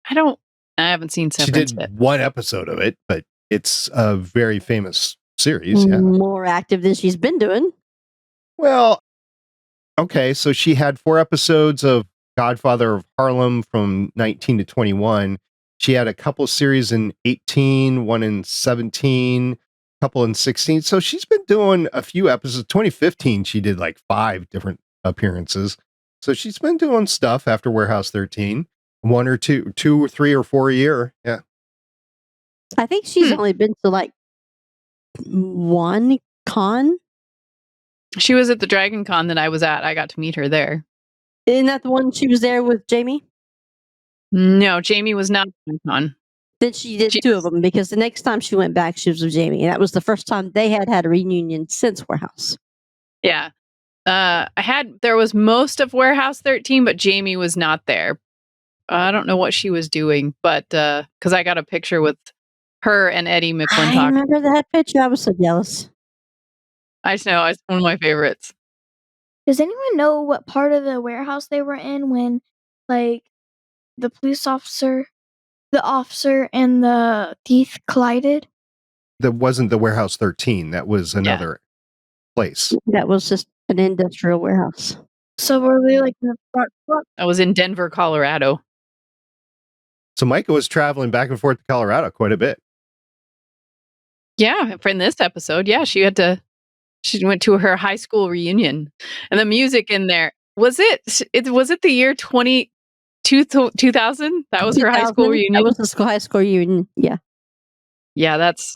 [SPEAKER 4] I haven't seen Severance
[SPEAKER 1] She did
[SPEAKER 4] yet.
[SPEAKER 1] 1 episode of it, but it's a very famous series. Yeah.
[SPEAKER 2] More active than she's been doing.
[SPEAKER 1] Well, okay, so she had 4 episodes of Godfather of Harlem from 19 to 21. She had a couple series in 18, one in 17, couple in 16. So she's been doing a few episodes. 2015, she did like 5 different appearances. So she's been doing stuff after Warehouse 13, 1 or 2 or 3 or 4 a year. Yeah.
[SPEAKER 2] I think she's only been to like one con.
[SPEAKER 4] She was at the Dragon Con that I was at. I got to meet her there.
[SPEAKER 2] Isn't that the one she was there with Jamie?
[SPEAKER 4] No, Jamie was not at the con.
[SPEAKER 2] Then she did two of them because the next time she went back, she was with Jamie. And that was the first time they had a reunion since Warehouse.
[SPEAKER 4] Yeah. There was most of Warehouse 13, but Jamie was not there. I don't know what she was doing, but because I got a picture with her and Eddie McClintock.
[SPEAKER 2] I remember that picture. I was so jealous.
[SPEAKER 4] I just know. It's one of my favorites.
[SPEAKER 3] Does anyone know what part of the warehouse they were in when, like, the officer and the thief collided?
[SPEAKER 1] That wasn't the Warehouse 13. That was another place.
[SPEAKER 2] That was just an industrial warehouse.
[SPEAKER 3] So were they like in the front?
[SPEAKER 4] I was in Denver, Colorado.
[SPEAKER 1] So Myka was traveling back and forth to Colorado quite a bit.
[SPEAKER 4] Yeah, in this episode, she went to her high school reunion, and the music in there was it the year 2000? That was her high school reunion.
[SPEAKER 2] That was the high school reunion. Yeah.
[SPEAKER 4] Yeah, that's.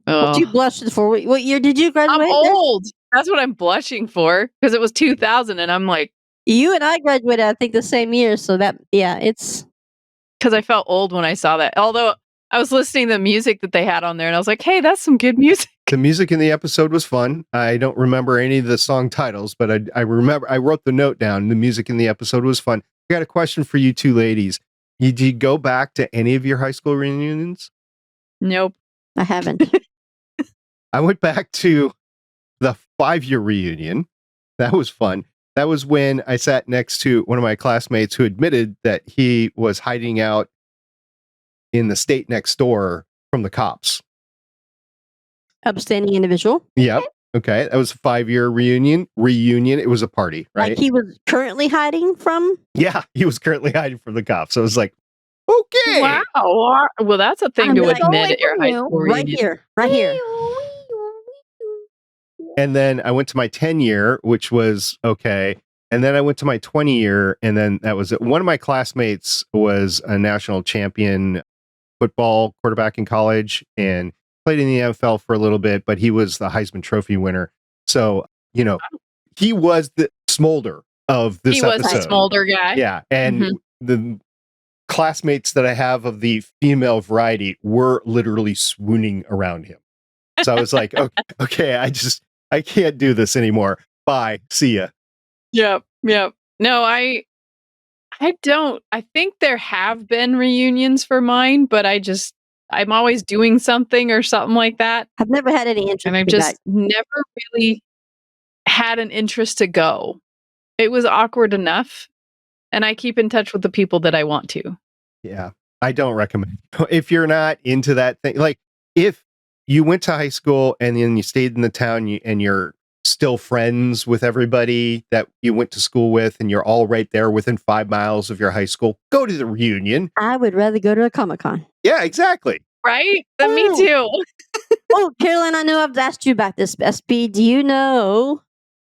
[SPEAKER 2] What you blushing for? What year did you graduate?
[SPEAKER 4] I'm old. That's what I'm blushing for because it was 2000, and I'm like.
[SPEAKER 2] You and I graduated, I think, the same year. So it's.
[SPEAKER 4] Because I felt old when I saw that. Although I was listening to the music that they had on there, and I was like, "Hey, that's some good music."
[SPEAKER 1] The music in the episode was fun. I don't remember any of the song titles, but I remember I wrote the note down. The music in the episode was fun. I got a question for you two ladies. Did you go back to any of your high school reunions?
[SPEAKER 4] Nope.
[SPEAKER 2] I haven't.
[SPEAKER 1] I went back to the 5-year reunion. That was fun. That was when I sat next to one of my classmates who admitted that he was hiding out in the state next door from the cops.
[SPEAKER 2] Upstanding individual.
[SPEAKER 1] Yep. Okay. That was a 5-year reunion. It was a party, right?
[SPEAKER 2] Like he was currently hiding from?
[SPEAKER 1] Yeah, he was currently hiding from the cops. So I was like, okay.
[SPEAKER 4] Wow. Well, that's a thing to admit at your high school reunion.
[SPEAKER 2] Right here.
[SPEAKER 1] And then I went to my 10-year, which was okay. And then I went to my 20-year, and then that was it. One of my classmates was a national champion football quarterback in college and played in the NFL for a little bit, but he was the Heisman Trophy winner. So, he was the Smolder of this episode.
[SPEAKER 4] He was a Smolder guy.
[SPEAKER 1] Yeah. And the classmates that I have of the female variety were literally swooning around him. So I was like, okay, I can't do this anymore. Bye. See ya.
[SPEAKER 4] Yep. No, I don't. I think there have been reunions for mine, but I'm always doing something or something like that.
[SPEAKER 2] I've never had any interest.
[SPEAKER 4] And I've just never really had an interest to go. It was awkward enough. And I keep in touch with the people that I want to.
[SPEAKER 1] Yeah. I don't recommend. If you're not into that thing, like if you went to high school and then you stayed in the town and you're still friends with everybody that you went to school with and you're all right there within 5 miles of your high school, go to the reunion.
[SPEAKER 2] I would rather go to a Comic-Con.
[SPEAKER 1] Yeah, exactly.
[SPEAKER 4] Right? Me too.
[SPEAKER 2] Carolyn, I know I've asked you about this. SP, do you know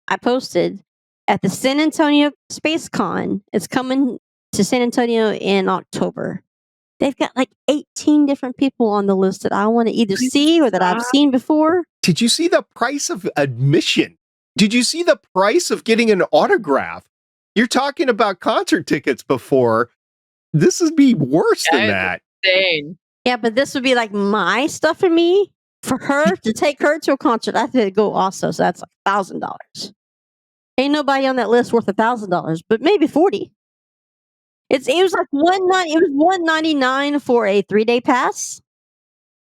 [SPEAKER 2] I posted at the San Antonio Space Con. It's coming to San Antonio in October. They've got like 18 different people on the list that I want to either see or that I've seen before.
[SPEAKER 1] Did you see the price of admission? Did you see the price of getting an autograph? You're talking about concert tickets before. This would be worse than that.
[SPEAKER 4] Insane.
[SPEAKER 2] Yeah, but this would be like my stuff for me. For her to take her to a concert, I have to go also. So that's like $1,000. Ain't nobody on that list worth $1,000, but maybe 40. It was like $199 for a 3-day pass.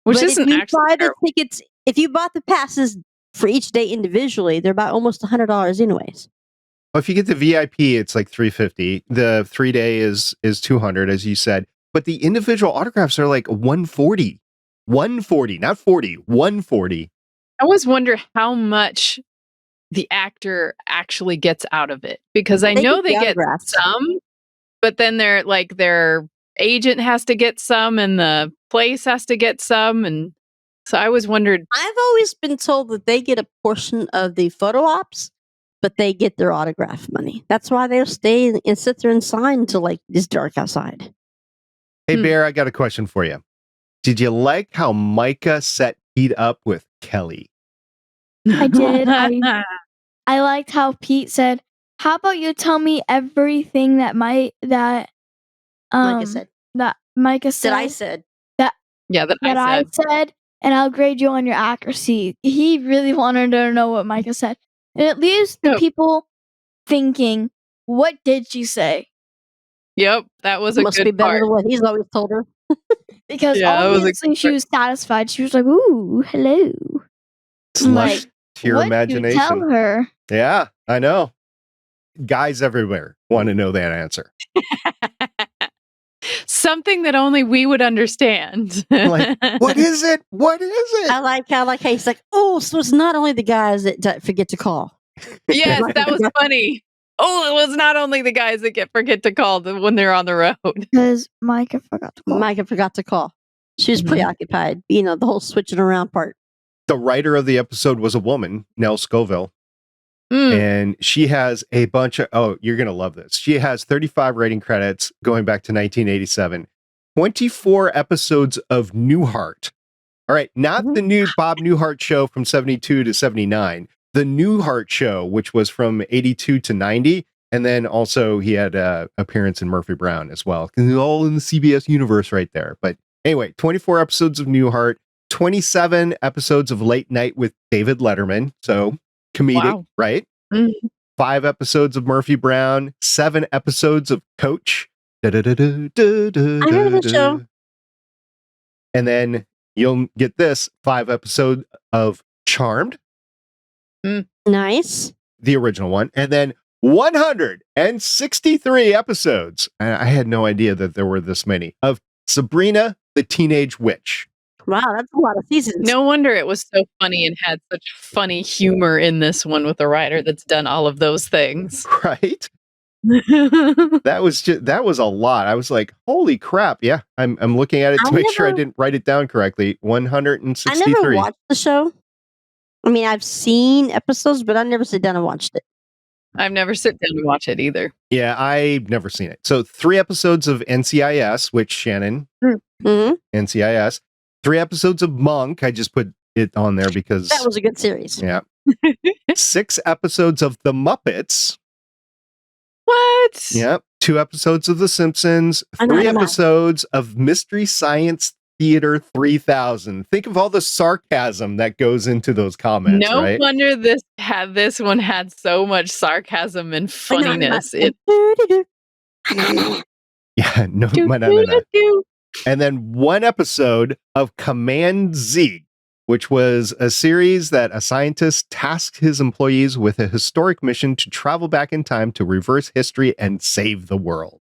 [SPEAKER 4] Which
[SPEAKER 2] but
[SPEAKER 4] isn't
[SPEAKER 2] if you
[SPEAKER 4] actually
[SPEAKER 2] buy the tickets, if you bought the passes for each day individually, they're about almost $100 anyways.
[SPEAKER 1] Well, if you get the VIP, it's like $350. The 3-day is $200, as you said. But the individual autographs are like $140. $140, not $40. $140.
[SPEAKER 4] I always wonder how much the actor actually gets out of it, because I know they get some, but then their agent has to get some and the place has to get some, and so I always wondered.
[SPEAKER 2] I've always been told that they get a portion of the photo ops, but they get their autograph money. That's why they'll stay and sit there and sign until like it's dark outside.
[SPEAKER 1] Hey Bear, I got a question for you. Did you like how Myka set Pete up with Kelly?
[SPEAKER 3] I did. I liked how Pete said, "How about you tell me everything that
[SPEAKER 2] Micah said.
[SPEAKER 3] that Myka said
[SPEAKER 2] That I said.
[SPEAKER 4] Yeah, that
[SPEAKER 3] that
[SPEAKER 4] I
[SPEAKER 3] I
[SPEAKER 4] said.
[SPEAKER 3] said, and I'll grade you on your accuracy." He really wanted to know what Myka said, and it leaves the
[SPEAKER 4] Yep.
[SPEAKER 3] people thinking, "What did she say?"
[SPEAKER 4] Yep, that was a
[SPEAKER 2] Must
[SPEAKER 4] good
[SPEAKER 2] be better
[SPEAKER 4] part.
[SPEAKER 2] than what he's always told her.
[SPEAKER 3] Because
[SPEAKER 4] Yeah, that was a
[SPEAKER 3] obviously
[SPEAKER 4] good
[SPEAKER 3] she
[SPEAKER 4] part.
[SPEAKER 3] was satisfied. She was like, "Ooh, hello."
[SPEAKER 1] It's
[SPEAKER 3] I'm
[SPEAKER 1] left
[SPEAKER 3] like,
[SPEAKER 1] to your
[SPEAKER 3] what did you
[SPEAKER 1] imagination.
[SPEAKER 3] tell her?
[SPEAKER 1] Yeah, I know. Guys everywhere want to know that answer.
[SPEAKER 4] Something that only we would understand.
[SPEAKER 1] Like, what is it? What is it?
[SPEAKER 2] I like how he's like, oh, so it's not only the guys that forget to call.
[SPEAKER 4] Yes, that was funny. Oh, it was not only the guys that forget to call when they're on the road.
[SPEAKER 3] Because Myka forgot to call.
[SPEAKER 2] Micah forgot to call. She was
[SPEAKER 4] Mhm.
[SPEAKER 2] preoccupied. The whole switching around part.
[SPEAKER 1] The writer of the episode was a woman, Nell Scoville,
[SPEAKER 4] Mm.
[SPEAKER 1] and she has a bunch of, you're going to love this. She has 35 writing credits going back to 1987, 24 episodes of Newhart. All right, not the new Bob Newhart show from 72 to 79, the Newhart show, which was from 82 to 90. And then also he had an appearance in Murphy Brown as well. Because all in the CBS universe right there. But anyway, 24 episodes of Newhart, 27 episodes of Late Night with David Letterman. So comedic,
[SPEAKER 4] Wow.
[SPEAKER 1] right?
[SPEAKER 4] Mhm.
[SPEAKER 1] 5 episodes of Murphy Brown, 7 episodes of Coach. I
[SPEAKER 2] remember the show.
[SPEAKER 1] And then you'll get this 5 episode of Charmed,
[SPEAKER 2] Nice.
[SPEAKER 1] the original one, and then 163 episodes. And I had no idea that there were this many of Sabrina the Teenage Witch.
[SPEAKER 2] Wow, that's a lot of seasons.
[SPEAKER 4] No wonder it was so funny and had such funny humor in this one with a writer that's done all of those things.
[SPEAKER 1] Right? That was a lot. I was like, holy crap. Yeah, I'm looking at it to make sure I didn't write it down correctly. 163.
[SPEAKER 2] I never watched the show. I mean, I've seen episodes, but I never sit down and watched it.
[SPEAKER 4] I've never sit down and watch it either.
[SPEAKER 1] Yeah, I've never seen it. So 3 episodes of NCIS, which Shannon,
[SPEAKER 2] Mm-hmm.
[SPEAKER 1] NCIS. 3 episodes of Monk. I just put it on there because
[SPEAKER 2] That was a good series.
[SPEAKER 1] yeah. 6 episodes of The Muppets.
[SPEAKER 4] What?
[SPEAKER 1] Yep. 2 episodes of The Simpsons. 3 episodes of Mystery Science Theater 3000. Think of all the sarcasm that goes into those comments,
[SPEAKER 4] No
[SPEAKER 1] right?
[SPEAKER 4] wonder this one had so much sarcasm and funniness.
[SPEAKER 1] Yeah, no, banana. And then 1 episode of Command Z, which was a series that a scientist tasked his employees with a historic mission to travel back in time to reverse history and save the world.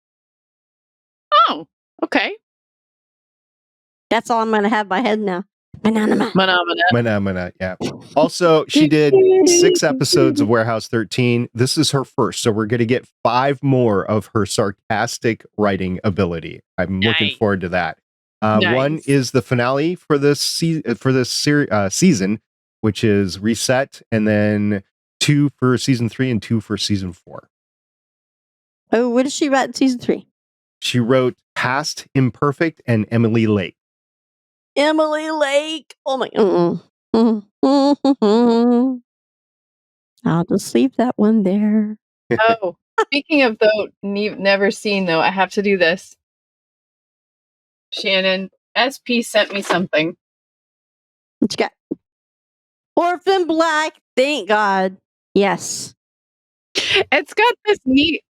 [SPEAKER 4] Oh, okay.
[SPEAKER 2] That's all I'm going to have in my head now.
[SPEAKER 1] Manamana, yeah. Also, she did 6 episodes of Warehouse 13. This is her first, so we're going to get 5 more of her sarcastic writing ability. I'm looking forward to that.
[SPEAKER 4] Nice.
[SPEAKER 1] 1 is the finale for this season, which is Reset, and then 2 for season 3 and 2 for season 4.
[SPEAKER 2] Oh, what did she write in season 3?
[SPEAKER 1] She wrote Past Imperfect and Emily Lake.
[SPEAKER 2] Emily Lake. Oh my. I'll just leave that one there.
[SPEAKER 4] Oh, speaking of though, never seen though, I have to do this. Shannon, SP sent me something.
[SPEAKER 2] What you got? Orphan Black. Thank God. Yes.
[SPEAKER 4] It's got this neat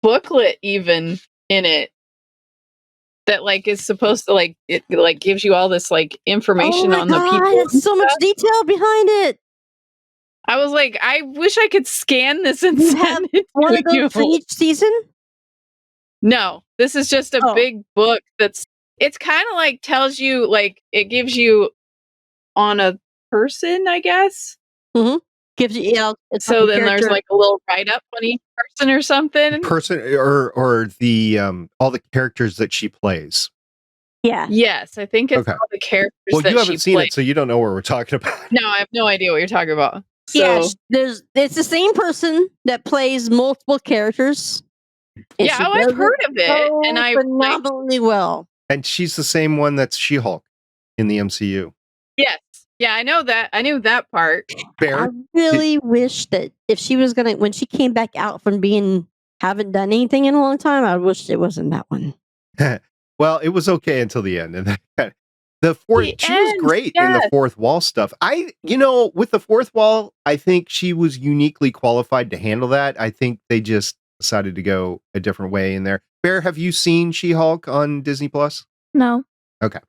[SPEAKER 4] booklet even in it that is supposed to it gives you all this information on the people.
[SPEAKER 2] There's so much detail behind it.
[SPEAKER 4] I was like, I wish I could scan this and
[SPEAKER 2] You
[SPEAKER 4] send
[SPEAKER 2] have
[SPEAKER 4] it
[SPEAKER 2] one
[SPEAKER 4] to
[SPEAKER 2] of those
[SPEAKER 4] you.
[SPEAKER 2] for each season?
[SPEAKER 4] No, this is just a big book it's kind of tells you it gives you on a person, I guess.
[SPEAKER 2] Mm-hmm. Gives you, it's
[SPEAKER 4] so
[SPEAKER 2] like
[SPEAKER 4] then there's a little write up on each person or something.
[SPEAKER 1] Person or the all the characters that she plays.
[SPEAKER 2] Yeah.
[SPEAKER 4] Yes, I think it's all the characters.
[SPEAKER 1] Well,
[SPEAKER 4] that
[SPEAKER 1] you haven't seen
[SPEAKER 4] plays.
[SPEAKER 1] it, so you don't know what we're talking about.
[SPEAKER 4] No, I have no idea what you're talking about. So,
[SPEAKER 2] yeah, it's the same person that plays multiple characters.
[SPEAKER 4] Yeah, I've heard of it, and I
[SPEAKER 2] phenomenally well.
[SPEAKER 1] And she's the same one that's She-Hulk in the MCU.
[SPEAKER 4] Yes. Yeah, I know that. I knew that part.
[SPEAKER 1] Bear,
[SPEAKER 2] I really wish that if she was gonna, when she came back out from haven't done anything in a long time, I wish it wasn't that one.
[SPEAKER 1] well, it was okay until the end. And the fourth,
[SPEAKER 4] The
[SPEAKER 1] she was
[SPEAKER 4] end,
[SPEAKER 1] great in the
[SPEAKER 4] yes.
[SPEAKER 1] fourth wall stuff. With the fourth wall, I think she was uniquely qualified to handle that. I think they just decided to go a different way in there. Bear, have you seen She-Hulk on Disney Plus?
[SPEAKER 3] No.
[SPEAKER 1] Okay.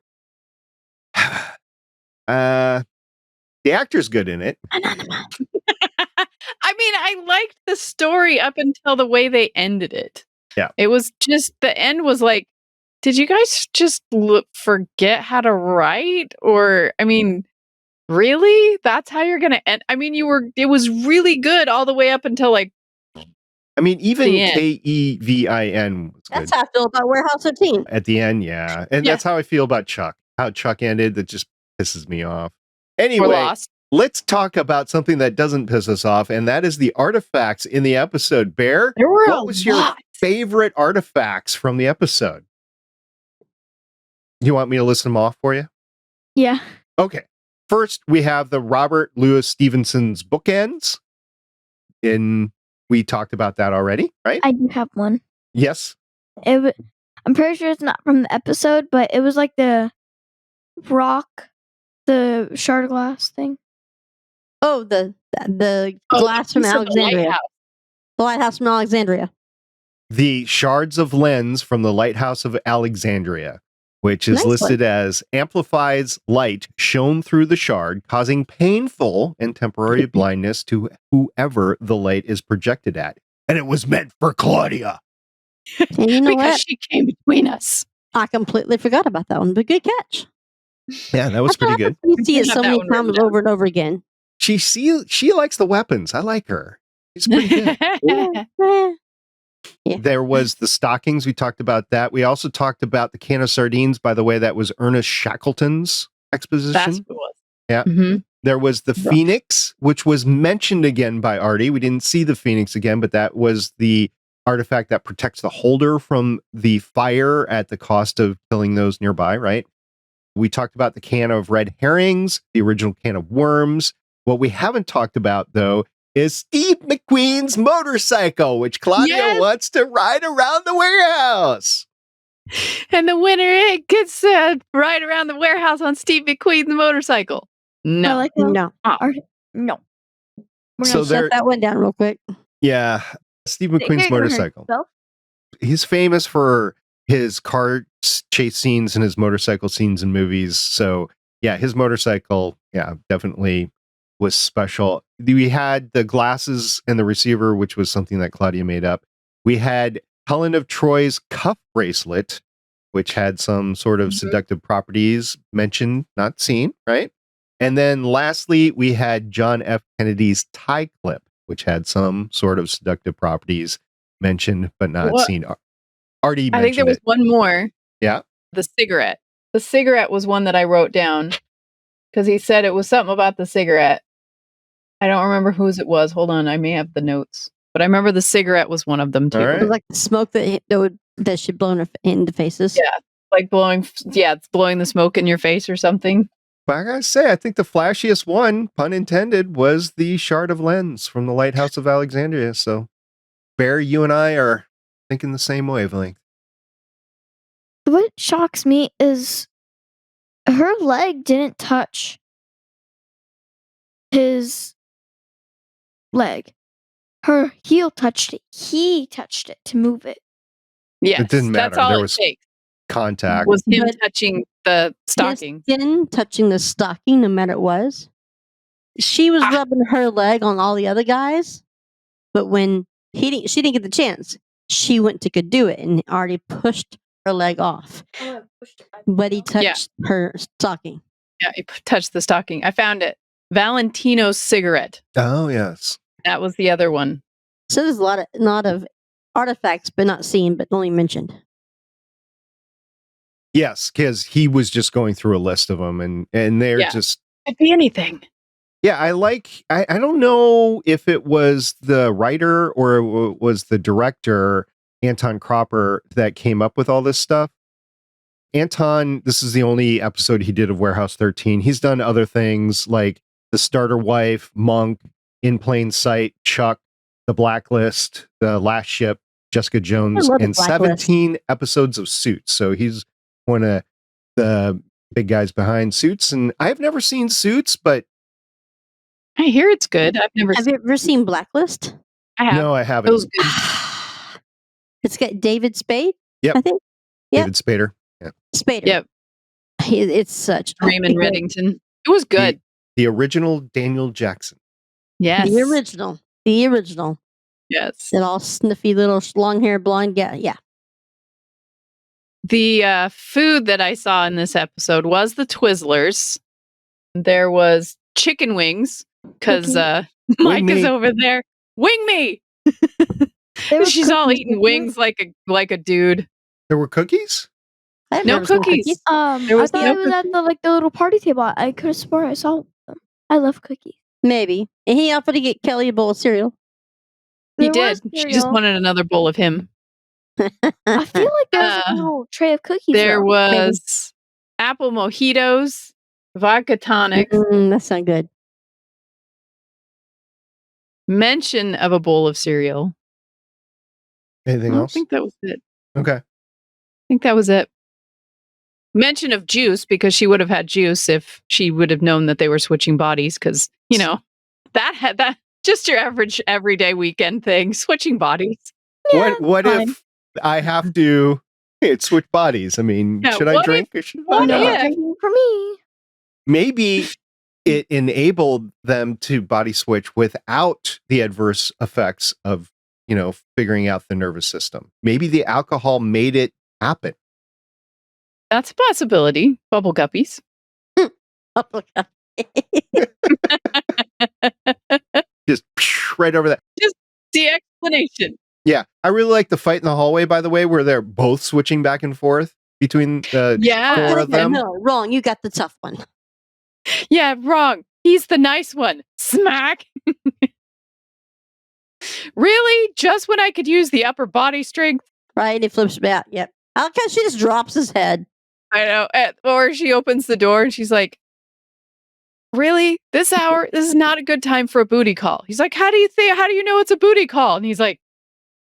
[SPEAKER 1] The actor's good in it.
[SPEAKER 2] Anonymous.
[SPEAKER 4] I mean, I liked the story up until the way they ended it.
[SPEAKER 1] Yeah.
[SPEAKER 4] It was just, the end was like, did you guys just forget how to write? Or, I mean, really? That's how you're going to end? I mean, it was really good all the way up until like,
[SPEAKER 1] I mean, even
[SPEAKER 4] The end.
[SPEAKER 1] Kevin was
[SPEAKER 2] That's
[SPEAKER 1] good
[SPEAKER 2] how I feel about Warehouse 13.
[SPEAKER 1] at the end. Yeah. And
[SPEAKER 4] Yeah.
[SPEAKER 1] that's how I feel about Chuck. How Chuck ended, that just pisses me off.
[SPEAKER 4] we're
[SPEAKER 1] Anyway,
[SPEAKER 4] lost.
[SPEAKER 1] let's talk about something that doesn't piss us off, and that is the artifacts in the episode. Bear,
[SPEAKER 4] There were
[SPEAKER 1] what was your favorite artifacts from the episode? You want me to list them off for you?
[SPEAKER 3] Yeah.
[SPEAKER 1] Okay. First, we have the Robert Louis Stevenson's bookends. We talked about that already, right?
[SPEAKER 3] I do have one.
[SPEAKER 1] Yes.
[SPEAKER 3] I'm pretty sure it's not from the episode, but it was like the rock, the shard of glass thing.
[SPEAKER 2] Oh, the glass from
[SPEAKER 4] piece of the
[SPEAKER 2] Alexandria.
[SPEAKER 4] lighthouse.
[SPEAKER 2] The lighthouse from Alexandria.
[SPEAKER 1] The shards of lens from the Lighthouse of Alexandria, which is
[SPEAKER 2] Nice
[SPEAKER 1] listed as amplifies light shown through the shard, causing painful and temporary blindness to whoever the light is projected at. And it was meant for Claudia.
[SPEAKER 2] And you know
[SPEAKER 4] Because
[SPEAKER 2] what?
[SPEAKER 4] she came between us.
[SPEAKER 2] I completely forgot about that one, but good catch.
[SPEAKER 1] Yeah, that was pretty good.
[SPEAKER 2] You see it
[SPEAKER 4] Have
[SPEAKER 2] so
[SPEAKER 4] that
[SPEAKER 2] many
[SPEAKER 4] one written
[SPEAKER 2] times
[SPEAKER 4] down.
[SPEAKER 2] over and over again.
[SPEAKER 1] She likes the weapons. I like her. She's pretty good.
[SPEAKER 2] Yeah.
[SPEAKER 1] There was the stockings. We talked about that. We also talked about the can of sardines. By the way, that was Ernest Shackleton's exposition.
[SPEAKER 4] That's what it was.
[SPEAKER 1] Yeah.
[SPEAKER 4] Mhm.
[SPEAKER 1] There was the Phoenix, which was mentioned again by Artie. We didn't see the Phoenix again, but that was the artifact that protects the holder from the fire at the cost of killing those nearby, right? We talked about the can of red herrings, the original can of worms. What we haven't talked about, though, is Steve McQueen's motorcycle, which Claudia
[SPEAKER 4] Yes.
[SPEAKER 1] wants to ride around the warehouse.
[SPEAKER 4] And the winner, it gets right around the warehouse on Steve McQueen's motorcycle. No.
[SPEAKER 3] I like that.
[SPEAKER 2] No.
[SPEAKER 3] No. We're
[SPEAKER 1] So
[SPEAKER 3] gonna
[SPEAKER 1] there-
[SPEAKER 2] Shut that one down real quick.
[SPEAKER 1] Yeah, Steve
[SPEAKER 3] Here,
[SPEAKER 1] McQueen's
[SPEAKER 3] you're gonna hurt
[SPEAKER 1] motorcycle.
[SPEAKER 3] yourself.
[SPEAKER 1] He's famous for his car chase scenes and his motorcycle scenes in movies. So yeah, his motorcycle, definitely was special. We had the glasses and the receiver, which was something that Claudia made up. We had Helen of Troy's cuff bracelet, which had some sort of seductive properties mentioned, not seen, right? And then lastly, we had John F. Kennedy's tie clip, which had some sort of seductive properties mentioned, but not
[SPEAKER 4] What?
[SPEAKER 1] seen. Artie
[SPEAKER 4] I think there
[SPEAKER 1] mentioned
[SPEAKER 4] was
[SPEAKER 1] it.
[SPEAKER 4] one more.
[SPEAKER 1] Yeah.
[SPEAKER 4] The cigarette. The cigarette was one that I wrote down because he said it was something about the cigarette. I don't remember whose it was. Hold on, I may have the notes, but I remember the cigarette was one of them too.
[SPEAKER 1] All
[SPEAKER 2] It
[SPEAKER 1] right.
[SPEAKER 2] was like the smoke that should blow in the faces.
[SPEAKER 4] Yeah. Like it's blowing the smoke in your face or something.
[SPEAKER 1] But I gotta say, I think the flashiest one, pun intended, was the shard of lens from the Lighthouse of Alexandria. So, Bear, you and I are thinking the same wavelength.
[SPEAKER 3] What shocks me is her leg didn't touch his leg. Her heel touched it. He touched it to move it.
[SPEAKER 4] Yes,
[SPEAKER 1] It didn't
[SPEAKER 4] That's
[SPEAKER 1] matter.
[SPEAKER 4] all
[SPEAKER 1] There
[SPEAKER 4] it
[SPEAKER 1] was
[SPEAKER 4] takes.
[SPEAKER 1] Contact.
[SPEAKER 4] Was him
[SPEAKER 2] But-
[SPEAKER 4] touching the stocking.
[SPEAKER 2] His skin touching the stocking, no matter what it was. She was rubbing her leg on all the other guys, but when she didn't get the chance. She went to go do it and already pushed her leg off. But he touched her stocking.
[SPEAKER 4] Yeah, he touched the stocking. I found it. Valentino's cigarette.
[SPEAKER 1] Oh, yes.
[SPEAKER 4] That was the other one.
[SPEAKER 2] So there's a lot of artifacts, but not seen, but only mentioned.
[SPEAKER 1] Yes, because he was just going through a list of them, and they're
[SPEAKER 4] Yeah.
[SPEAKER 1] just.
[SPEAKER 4] Could be anything.
[SPEAKER 1] Yeah, I don't know if it was the writer or it was the director, Anton Cropper, that came up with all this stuff. Anton, this is the only episode he did of Warehouse 13. He's done other things like The Starter Wife, Monk, In Plain Sight, Chuck, The Blacklist, The Last Ship, Jessica Jones,
[SPEAKER 2] love The
[SPEAKER 1] and
[SPEAKER 2] Blacklist.
[SPEAKER 1] 17 episodes of Suits. So he's one of the big guys behind Suits. And I've never seen Suits, but
[SPEAKER 4] I hear it's good. I've never
[SPEAKER 2] Have
[SPEAKER 4] seen
[SPEAKER 2] you ever seen Blacklist?
[SPEAKER 4] I have.
[SPEAKER 1] no, I
[SPEAKER 4] It
[SPEAKER 1] haven't.
[SPEAKER 4] was good.
[SPEAKER 2] It's got David Spade.
[SPEAKER 1] Yep.
[SPEAKER 2] I think Yep.
[SPEAKER 1] David Spader.
[SPEAKER 2] Spader.
[SPEAKER 4] Yep.
[SPEAKER 2] It's such
[SPEAKER 4] Raymond Reddington. It was good.
[SPEAKER 1] The original Daniel Jackson.
[SPEAKER 4] Yes.
[SPEAKER 2] The original. The original.
[SPEAKER 4] Yes.
[SPEAKER 2] That all sniffy little long hair blonde guy. Yeah.
[SPEAKER 4] The food that I saw in this episode was the Twizzlers. There was chicken wings because Mike
[SPEAKER 1] me.
[SPEAKER 4] is over there. Wing me!
[SPEAKER 3] There was
[SPEAKER 4] She's all
[SPEAKER 3] cookies
[SPEAKER 4] eating
[SPEAKER 3] with
[SPEAKER 4] wings like a dude.
[SPEAKER 1] There were cookies?
[SPEAKER 2] I've
[SPEAKER 4] No
[SPEAKER 2] never seen
[SPEAKER 4] cookies.
[SPEAKER 3] I
[SPEAKER 4] There was
[SPEAKER 3] thought
[SPEAKER 4] no
[SPEAKER 3] it was at the little party table. I could have sworn I saw them. I love cookies.
[SPEAKER 2] Maybe. And he offered to get Kelly a bowl of cereal.
[SPEAKER 4] He
[SPEAKER 3] There was
[SPEAKER 4] did. She just
[SPEAKER 3] cereal.
[SPEAKER 4] wanted another bowl of him.
[SPEAKER 3] I feel like there was a
[SPEAKER 4] Uh,
[SPEAKER 3] little tray of cookies.
[SPEAKER 4] There
[SPEAKER 3] though.
[SPEAKER 4] was apple mojitos, vodka tonic,
[SPEAKER 2] That sounds good.
[SPEAKER 4] mention of a bowl of cereal.
[SPEAKER 1] Anything
[SPEAKER 4] I
[SPEAKER 1] else?
[SPEAKER 4] think that was it.
[SPEAKER 1] Okay.
[SPEAKER 4] I think that was it. Mention of juice because she would have had juice if she would have known that they were switching bodies because, that just your average everyday weekend thing, switching bodies.
[SPEAKER 3] Yeah,
[SPEAKER 1] what
[SPEAKER 3] fine.
[SPEAKER 1] if I have to switch bodies? I mean,
[SPEAKER 4] Yeah,
[SPEAKER 1] should I
[SPEAKER 4] what
[SPEAKER 1] drink or should I
[SPEAKER 4] what
[SPEAKER 3] No
[SPEAKER 1] not?
[SPEAKER 4] if-
[SPEAKER 3] drinking for me.
[SPEAKER 1] Maybe it enabled them to body switch without the adverse effects of, figuring out the nervous system. Maybe the alcohol made it happen.
[SPEAKER 4] That's a possibility. Bubble guppies.
[SPEAKER 1] Just right over that.
[SPEAKER 4] The explanation.
[SPEAKER 1] Yeah. I really like the fight in the hallway, by the way, where they're both switching back and forth between the
[SPEAKER 4] Yeah.
[SPEAKER 1] four of them.
[SPEAKER 2] No, wrong. You got the tough one.
[SPEAKER 4] Yeah, wrong. He's the nice one. Smack. Really? Just when I could use the upper body strength?
[SPEAKER 2] Right? He flips back. Yep. How come she just drops his head?
[SPEAKER 4] I know. Or she opens the door and she's like, really? This hour? This is not a good time for a booty call. He's like, how do you know it's a booty call? And he's like,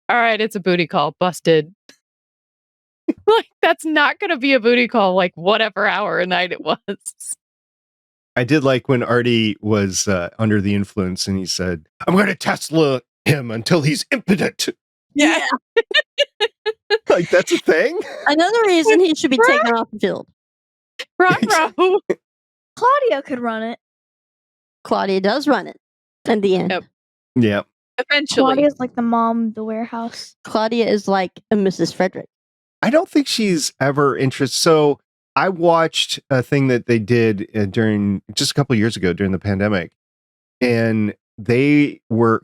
[SPEAKER 4] all right, it's a booty call. Busted. Like, that's not going to be a booty call, like whatever hour of night it was.
[SPEAKER 1] I did like when Artie was under the influence and he said, I'm going to Tesla him until he's impotent.
[SPEAKER 4] Yeah.
[SPEAKER 1] Like, that's a thing?
[SPEAKER 2] Another reason he should be taken off the field.
[SPEAKER 4] Bro.
[SPEAKER 3] Claudia could run it.
[SPEAKER 2] Claudia does run it in the end.
[SPEAKER 4] Yep.
[SPEAKER 1] Yeah.
[SPEAKER 4] Eventually.
[SPEAKER 3] Claudia's like the mom of the warehouse.
[SPEAKER 2] Claudia is like a Mrs. Frederick.
[SPEAKER 1] I don't think she's ever interested. So I watched a thing that they did during just a couple of years ago during the pandemic. And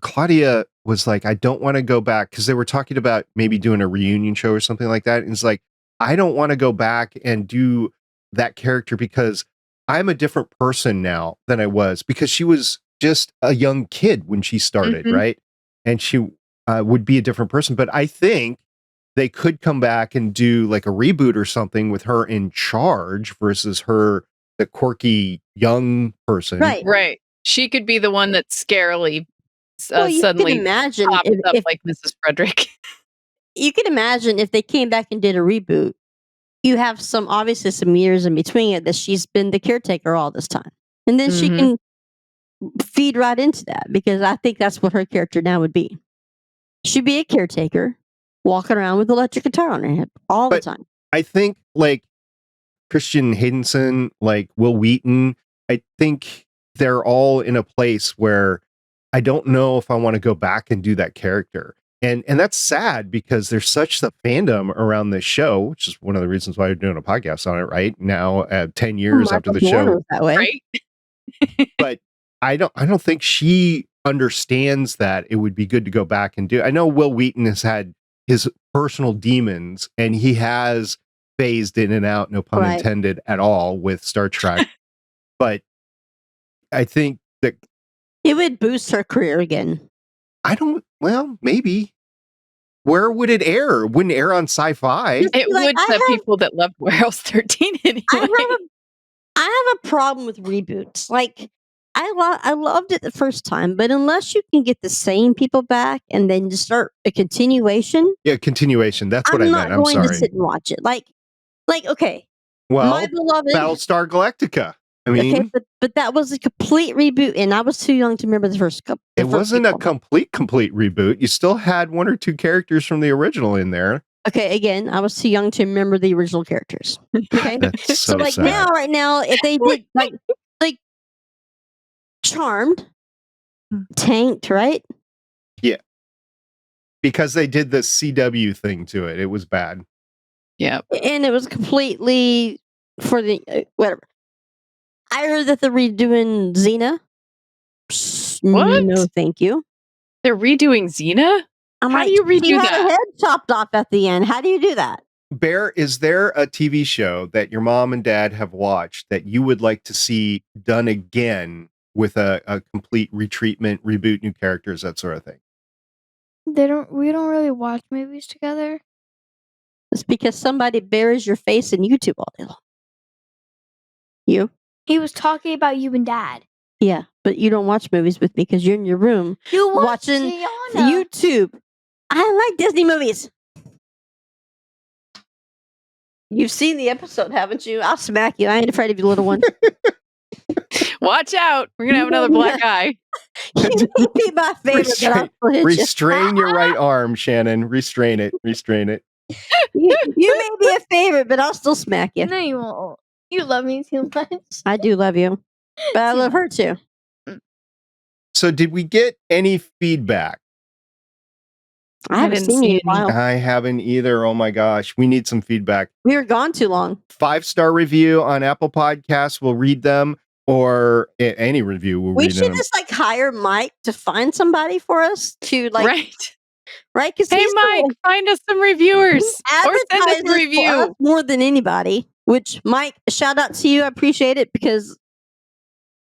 [SPEAKER 1] Claudia was like, I don't want to go back because they were talking about maybe doing a reunion show or something like that. And it's like, I don't want to go back and do that character because I'm a different person now than I was because she was just a young kid when she started,
[SPEAKER 4] Mhm.
[SPEAKER 1] right? And she would be a different person. But I think they could come back and do like a reboot or something with her in charge versus her, the quirky young person.
[SPEAKER 2] Right.
[SPEAKER 4] She could be the one that scarily
[SPEAKER 2] Well, you
[SPEAKER 4] suddenly
[SPEAKER 2] can imagine
[SPEAKER 4] pops up
[SPEAKER 2] if
[SPEAKER 4] like Mrs. Frederick.
[SPEAKER 2] you can imagine if they came back and did a reboot, you have obviously some years in between it that she's been the caretaker all this time. And then she
[SPEAKER 4] Mhm.
[SPEAKER 2] can feed right into that because I think that's what her character now would be. She'd be a caretaker walking around with electric guitar on her head all the
[SPEAKER 1] But-
[SPEAKER 2] time.
[SPEAKER 1] I think like Christian Haydenson, like Will Wheaton, I think they're all in a place where I don't know if I want to go back and do that character. And that's sad because there's such the fandom around this show, which is one of the reasons why we're doing a podcast on it right now at 10 years after the
[SPEAKER 2] Michael Jordan
[SPEAKER 1] show.
[SPEAKER 2] was that way.
[SPEAKER 4] Right?
[SPEAKER 1] But I don't think she understands that it would be good to go back and do. I know Will Wheaton has had his personal demons and he has phased in and out, no pun
[SPEAKER 2] Right.
[SPEAKER 1] intended at all with Star Trek. But I think that
[SPEAKER 2] It would boost her career again.
[SPEAKER 1] maybe. where would it air? It wouldn't air on Sci-Fi.
[SPEAKER 4] It
[SPEAKER 2] Like,
[SPEAKER 4] would to people that loved Warehouse 13 anyway.
[SPEAKER 2] I have a problem with reboots. Like, I loved it the first time, but unless you can get the same people back and then just start a continuation,
[SPEAKER 1] Yeah, continuation. That's what
[SPEAKER 2] I'm
[SPEAKER 1] I
[SPEAKER 2] not
[SPEAKER 1] meant. I'm
[SPEAKER 2] going to
[SPEAKER 1] sorry.
[SPEAKER 2] sit and watch it. Like okay,
[SPEAKER 1] Well,
[SPEAKER 2] my beloved.
[SPEAKER 1] Battlestar Galactica. I
[SPEAKER 2] Okay,
[SPEAKER 1] mean,
[SPEAKER 2] but that was a complete reboot, and I was too young to remember the first couple.
[SPEAKER 1] it wasn't a complete reboot. You still had one or two characters from the original in there.
[SPEAKER 2] Okay, again, I was too young to remember the original characters. Okay,
[SPEAKER 1] That's so
[SPEAKER 2] like
[SPEAKER 1] sad.
[SPEAKER 2] right now, if they did like Charmed, tanked, right?
[SPEAKER 1] Because they did the CW thing to it. It was bad.
[SPEAKER 4] Yeah.
[SPEAKER 2] And it was completely for the whatever. I heard that they're redoing Xena.
[SPEAKER 4] What?
[SPEAKER 2] No, thank you.
[SPEAKER 4] They're redoing Xena?
[SPEAKER 2] I'm
[SPEAKER 4] How
[SPEAKER 2] like,
[SPEAKER 4] do you redo
[SPEAKER 2] she had
[SPEAKER 4] that?
[SPEAKER 2] her head chopped off at the end. How do you do that?
[SPEAKER 1] Bear, is there a TV show that your mom and dad have watched that you would like to see done again with a complete retreatment, reboot, new characters, that sort of thing?
[SPEAKER 3] We don't really watch movies together.
[SPEAKER 2] It's because somebody buries your face in YouTube all day long. You?
[SPEAKER 3] He was talking about you and Dad.
[SPEAKER 2] Yeah, but you don't watch movies with me because you're in your room
[SPEAKER 3] You
[SPEAKER 2] watching
[SPEAKER 3] Tiana.
[SPEAKER 2] YouTube. I like Disney movies. You've seen the episode, haven't you? I'll smack you. I ain't afraid of you, little one.
[SPEAKER 4] Watch out. We're going to have another black eye.
[SPEAKER 2] You may be my favorite, but I'll still hit you.
[SPEAKER 1] Restrain your right arm, Shannon. Restrain it. Restrain it.
[SPEAKER 2] You may be a favorite, but I'll still smack you.
[SPEAKER 3] No, you won't. You love me too much.
[SPEAKER 2] I do love you, but I love her too.
[SPEAKER 1] So did we get any feedback?
[SPEAKER 2] I haven't
[SPEAKER 4] didn't
[SPEAKER 2] seen
[SPEAKER 4] see
[SPEAKER 2] you in a while.
[SPEAKER 1] I haven't either. Oh my gosh. We need some feedback.
[SPEAKER 2] We were gone too long.
[SPEAKER 1] 5-star review on Apple Podcasts. We'll read them, or any review. We'll
[SPEAKER 2] We
[SPEAKER 1] read
[SPEAKER 2] should
[SPEAKER 1] them.
[SPEAKER 2] just hire Mike to find somebody for us to
[SPEAKER 4] Right.
[SPEAKER 2] right? Because
[SPEAKER 4] Hey, Mike, find us some reviewers. Or send us a review.
[SPEAKER 2] more than anybody. Which, Mike, shout out to you. I appreciate it because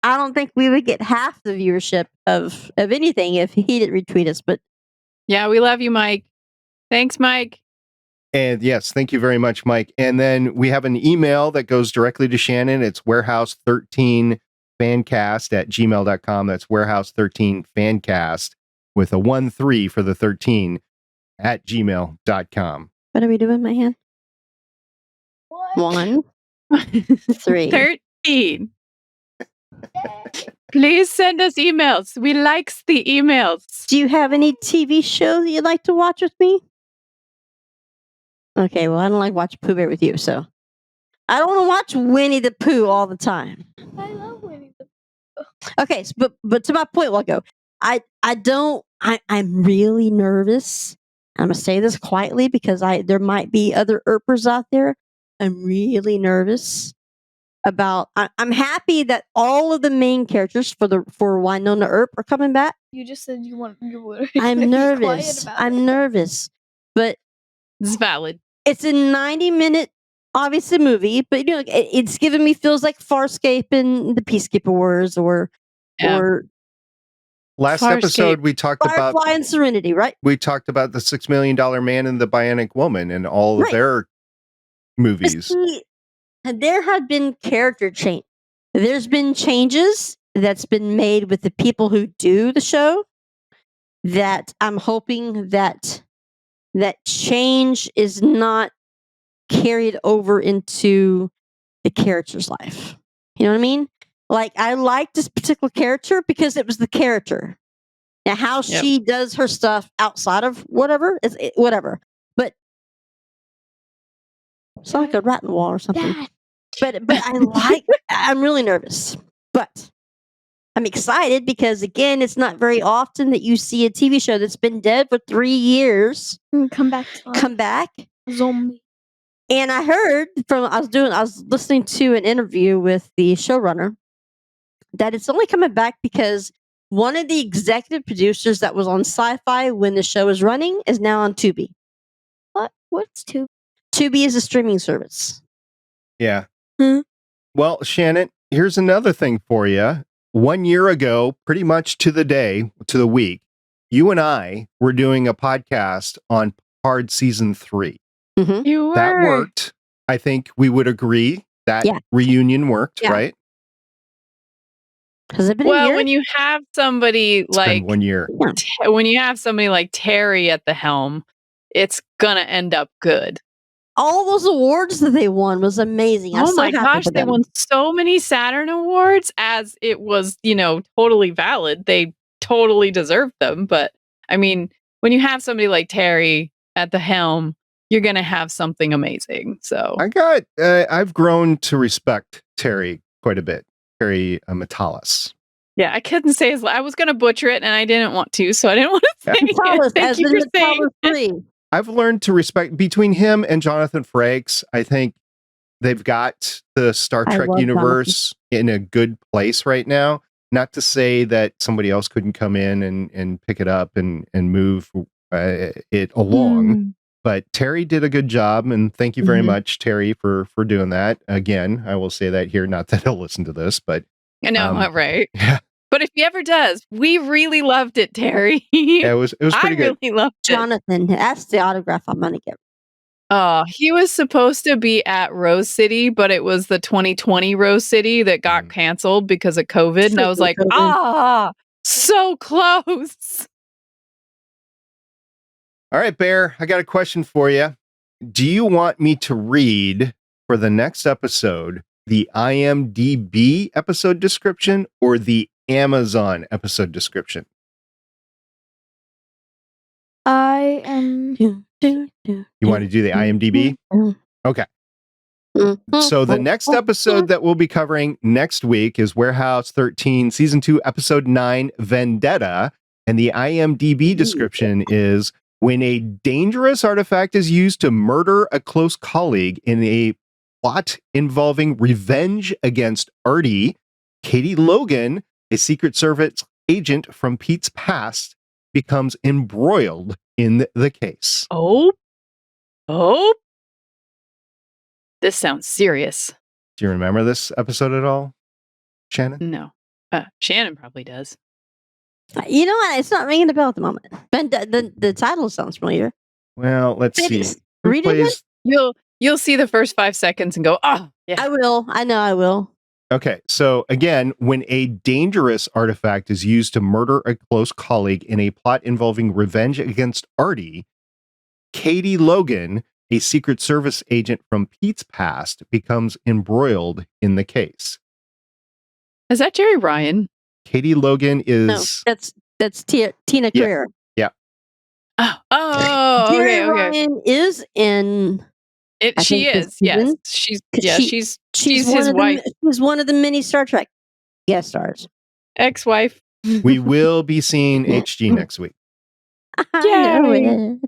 [SPEAKER 2] I don't think we would get half the viewership of anything if he didn't retweet us. But
[SPEAKER 4] Yeah, we love you, Mike. Thanks, Mike.
[SPEAKER 1] And yes, thank you very much, Mike. And then we have an email that goes directly to Shannon. It's warehouse13fancast@gmail.com. That's warehouse13fancast with a 1-3 for the 13 @gmail.com.
[SPEAKER 2] what are we doing, my hand?
[SPEAKER 3] What?
[SPEAKER 2] 1, 3.
[SPEAKER 4] 13. Please send us emails. We likes the emails.
[SPEAKER 2] Do you have any TV show that you'd like to watch with me? Okay, well, I don't like watching Pooh Bear with you, so I don't want to watch Winnie the Pooh all the time.
[SPEAKER 3] I love Winnie the
[SPEAKER 2] Okay, but to my point, a while ago, I'm really nervous. I'm gonna say this quietly because there might be other Earpers out there. I'm really nervous about. I'm happy that all of the main characters for Winona Earp are coming back.
[SPEAKER 3] You just said you were.
[SPEAKER 2] I'm nervous. I'm nervous, but
[SPEAKER 4] It's valid.
[SPEAKER 2] it's a 90-minute, obviously movie, but it's giving me feels like Farscape and the Peacekeeper Wars or
[SPEAKER 1] Last
[SPEAKER 4] Farscape.
[SPEAKER 1] episode, we talked about
[SPEAKER 2] Firefly and Serenity, right?
[SPEAKER 1] the $6 Million Man and the Bionic Woman and all of
[SPEAKER 2] Right.
[SPEAKER 1] their movies.
[SPEAKER 2] See, there have been character change. There's been changes that's been made with the people who do the show that I'm hoping that change is not carried over into the character's life. You know what I mean? Like, I like this particular character because it was the character. Now, how
[SPEAKER 4] Yep.
[SPEAKER 2] she does her stuff outside of whatever, whatever. But it's like a rat in the wall or something.
[SPEAKER 3] Dad.
[SPEAKER 2] But I'm really nervous. But I'm excited because, again, it's not very often that you see a TV show that's been dead for 3 years
[SPEAKER 3] Come back. To
[SPEAKER 2] come back.
[SPEAKER 3] Zombie.
[SPEAKER 2] And I heard I was listening to an interview with the showrunner that it's only coming back because one of the executive producers that was on Sci-Fi when the show was running is now on Tubi.
[SPEAKER 3] What? What's two?
[SPEAKER 2] Tubi is a streaming service.
[SPEAKER 1] Yeah.
[SPEAKER 2] Hmm.
[SPEAKER 1] Well, Shannon, here's another thing for you. 1 year ago, pretty much to the day, to the week, you and I were doing a podcast on hard season 3.
[SPEAKER 2] Mhm.
[SPEAKER 4] You were.
[SPEAKER 1] That worked. I think we would agree that
[SPEAKER 2] Yeah.
[SPEAKER 1] reunion worked,
[SPEAKER 2] Yeah.
[SPEAKER 1] right?
[SPEAKER 2] Has it been a
[SPEAKER 4] Well,
[SPEAKER 2] year?
[SPEAKER 4] when you have somebody
[SPEAKER 1] It's been 1 year.
[SPEAKER 4] when you have somebody like Terry at the helm, it's gonna end up good.
[SPEAKER 2] All those awards that they won was amazing. I'm
[SPEAKER 4] Oh
[SPEAKER 2] so
[SPEAKER 4] my
[SPEAKER 2] happy
[SPEAKER 4] gosh,
[SPEAKER 2] for
[SPEAKER 4] they
[SPEAKER 2] them.
[SPEAKER 4] won so many Saturn awards, as it was, totally valid. They totally deserved them. But I mean, when you have somebody like Terry at the helm, you're gonna have something amazing. So
[SPEAKER 1] I've grown to respect Terry quite a bit. Terry Metalis.
[SPEAKER 4] yeah, I couldn't say his. I was gonna butcher it, and I didn't want to, so I didn't want to say it.
[SPEAKER 2] Metalis,
[SPEAKER 4] Thank
[SPEAKER 2] as
[SPEAKER 4] you
[SPEAKER 2] in
[SPEAKER 4] for saying
[SPEAKER 2] Metalis
[SPEAKER 4] it.
[SPEAKER 2] 3.
[SPEAKER 1] I've learned to respect between him and Jonathan Frakes. I think they've got the Star
[SPEAKER 2] I
[SPEAKER 1] Trek
[SPEAKER 2] love
[SPEAKER 1] universe in a good place right now. Not to say that somebody else couldn't come in and pick it up and move it along, but Terry did a good job, and thank you very
[SPEAKER 2] Mhm.
[SPEAKER 1] much, Terry, for doing that. Again, I will say that here, not that he'll listen to this, but
[SPEAKER 4] I know, right?
[SPEAKER 1] yeah,
[SPEAKER 4] But if he ever does, we really loved it, Terry.
[SPEAKER 1] it was
[SPEAKER 4] I
[SPEAKER 1] pretty good.
[SPEAKER 4] really loved it.
[SPEAKER 2] Jonathan, that's the autograph I'm gonna get.
[SPEAKER 4] Oh, he was supposed to be at Rose City, but it was the 2020 Rose City that got canceled because of COVID. And I was like,
[SPEAKER 2] COVID.
[SPEAKER 4] so close.
[SPEAKER 1] All right, Bear, I got a question for you. Do you want me to read for the next episode the IMDb episode description or the Amazon episode description?
[SPEAKER 3] I am.
[SPEAKER 1] You want to do the IMDb? Okay. So the next episode that we'll be covering next week is Warehouse 13, Season 2, Episode 9, Vendetta. And the IMDb description is: when a dangerous artifact is used to murder a close colleague in a plot involving revenge against Artie, Katie Logan, a Secret Service agent from Pete's past, becomes embroiled in the case.
[SPEAKER 4] Oh. This sounds serious.
[SPEAKER 1] Do you remember this episode at all, Shannon?
[SPEAKER 4] No. Shannon probably does.
[SPEAKER 2] You know what? It's not ringing a bell at the moment. But the title sounds familiar.
[SPEAKER 1] Well, let's
[SPEAKER 2] It
[SPEAKER 1] see.
[SPEAKER 2] is.
[SPEAKER 1] Who
[SPEAKER 2] Read it again?
[SPEAKER 1] plays-
[SPEAKER 4] You'll see the first 5 seconds and go, yeah.
[SPEAKER 2] I will. I know I will.
[SPEAKER 1] Okay, so again, when a dangerous artifact is used to murder a close colleague in a plot involving revenge against Artie, Katie Logan, a Secret Service agent from Pete's past, becomes embroiled in the case.
[SPEAKER 4] Is that Jerry Ryan?
[SPEAKER 1] Katie Logan is...
[SPEAKER 2] No, that's Tina
[SPEAKER 1] Yeah.
[SPEAKER 2] Carrere.
[SPEAKER 4] Oh,
[SPEAKER 2] Jerry
[SPEAKER 4] okay.
[SPEAKER 2] Ryan is in. I
[SPEAKER 4] She
[SPEAKER 2] think this
[SPEAKER 4] is, yes.
[SPEAKER 2] season.
[SPEAKER 4] She's
[SPEAKER 2] one
[SPEAKER 4] his
[SPEAKER 2] of
[SPEAKER 4] wife,
[SPEAKER 2] she's one of the many Star Trek guest stars.
[SPEAKER 4] ex-wife.
[SPEAKER 1] We will be seeing HG next week.
[SPEAKER 2] I know
[SPEAKER 4] Yay.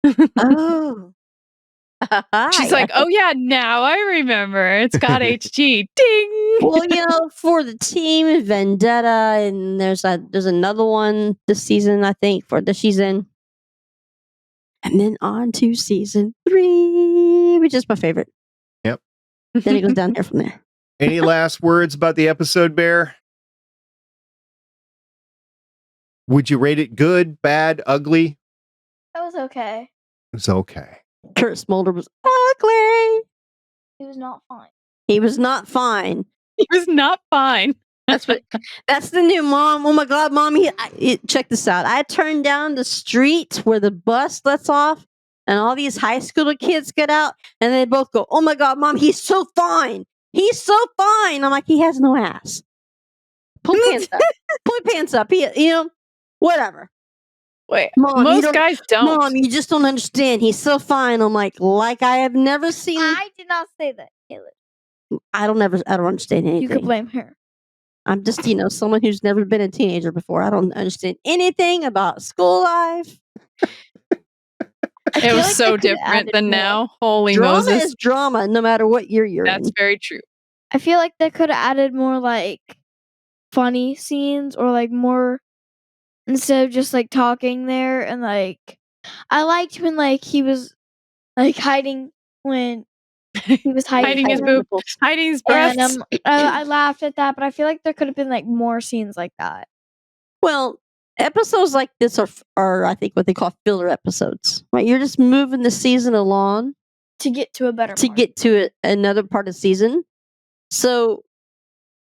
[SPEAKER 2] it. Oh.
[SPEAKER 4] She's like, oh yeah, now I remember. It's got HG. Ding.
[SPEAKER 2] well, for the team Vendetta, and there's another one this season, I think, for that she's in, and then on to season 3, which is my favorite.
[SPEAKER 1] Yep.
[SPEAKER 2] Then it goes down there from there.
[SPEAKER 1] Any last words about the episode, Bear? Would you rate it good, bad, ugly?
[SPEAKER 3] That was okay.
[SPEAKER 1] It's okay.
[SPEAKER 2] Kurt Smolder was ugly.
[SPEAKER 3] It was not fine.
[SPEAKER 2] He was not fine.
[SPEAKER 4] He was not fine.
[SPEAKER 2] That's the new mom. Oh my God, mommy! Check this out. I turned down the street where the bus lets off, and all these high school kids get out, and they both go, "Oh my God, mom! He's so fine. He's so fine." I'm like, he has no ass. Pull your pants up. Pull your pants up. Whatever.
[SPEAKER 4] Wait,
[SPEAKER 2] Mom,
[SPEAKER 4] most guys don't.
[SPEAKER 2] Mom, you just don't understand. He's so fine. I'm like I have never seen.
[SPEAKER 3] I did not say that, Caleb.
[SPEAKER 2] I don't understand anything.
[SPEAKER 3] You could blame her.
[SPEAKER 2] I'm just, someone who's never been a teenager before. I don't understand anything about school life.
[SPEAKER 4] It was so different than now. Holy
[SPEAKER 2] Drama
[SPEAKER 4] Moses.
[SPEAKER 2] is drama, no matter what year you're
[SPEAKER 4] That's
[SPEAKER 2] in.
[SPEAKER 4] very true.
[SPEAKER 3] I feel like they could have added more like funny scenes or like more instead of just like talking there and like I liked when like he was like hiding when he was
[SPEAKER 4] Hiding his boob, hiding his breasts.
[SPEAKER 3] And I laughed at that, but I feel like there could have been like more scenes like that.
[SPEAKER 2] Well, episodes like this are I think what they call filler episodes. Right, you're just moving the season along
[SPEAKER 3] to get to a better
[SPEAKER 2] to
[SPEAKER 3] part.
[SPEAKER 2] get to another part of the season. So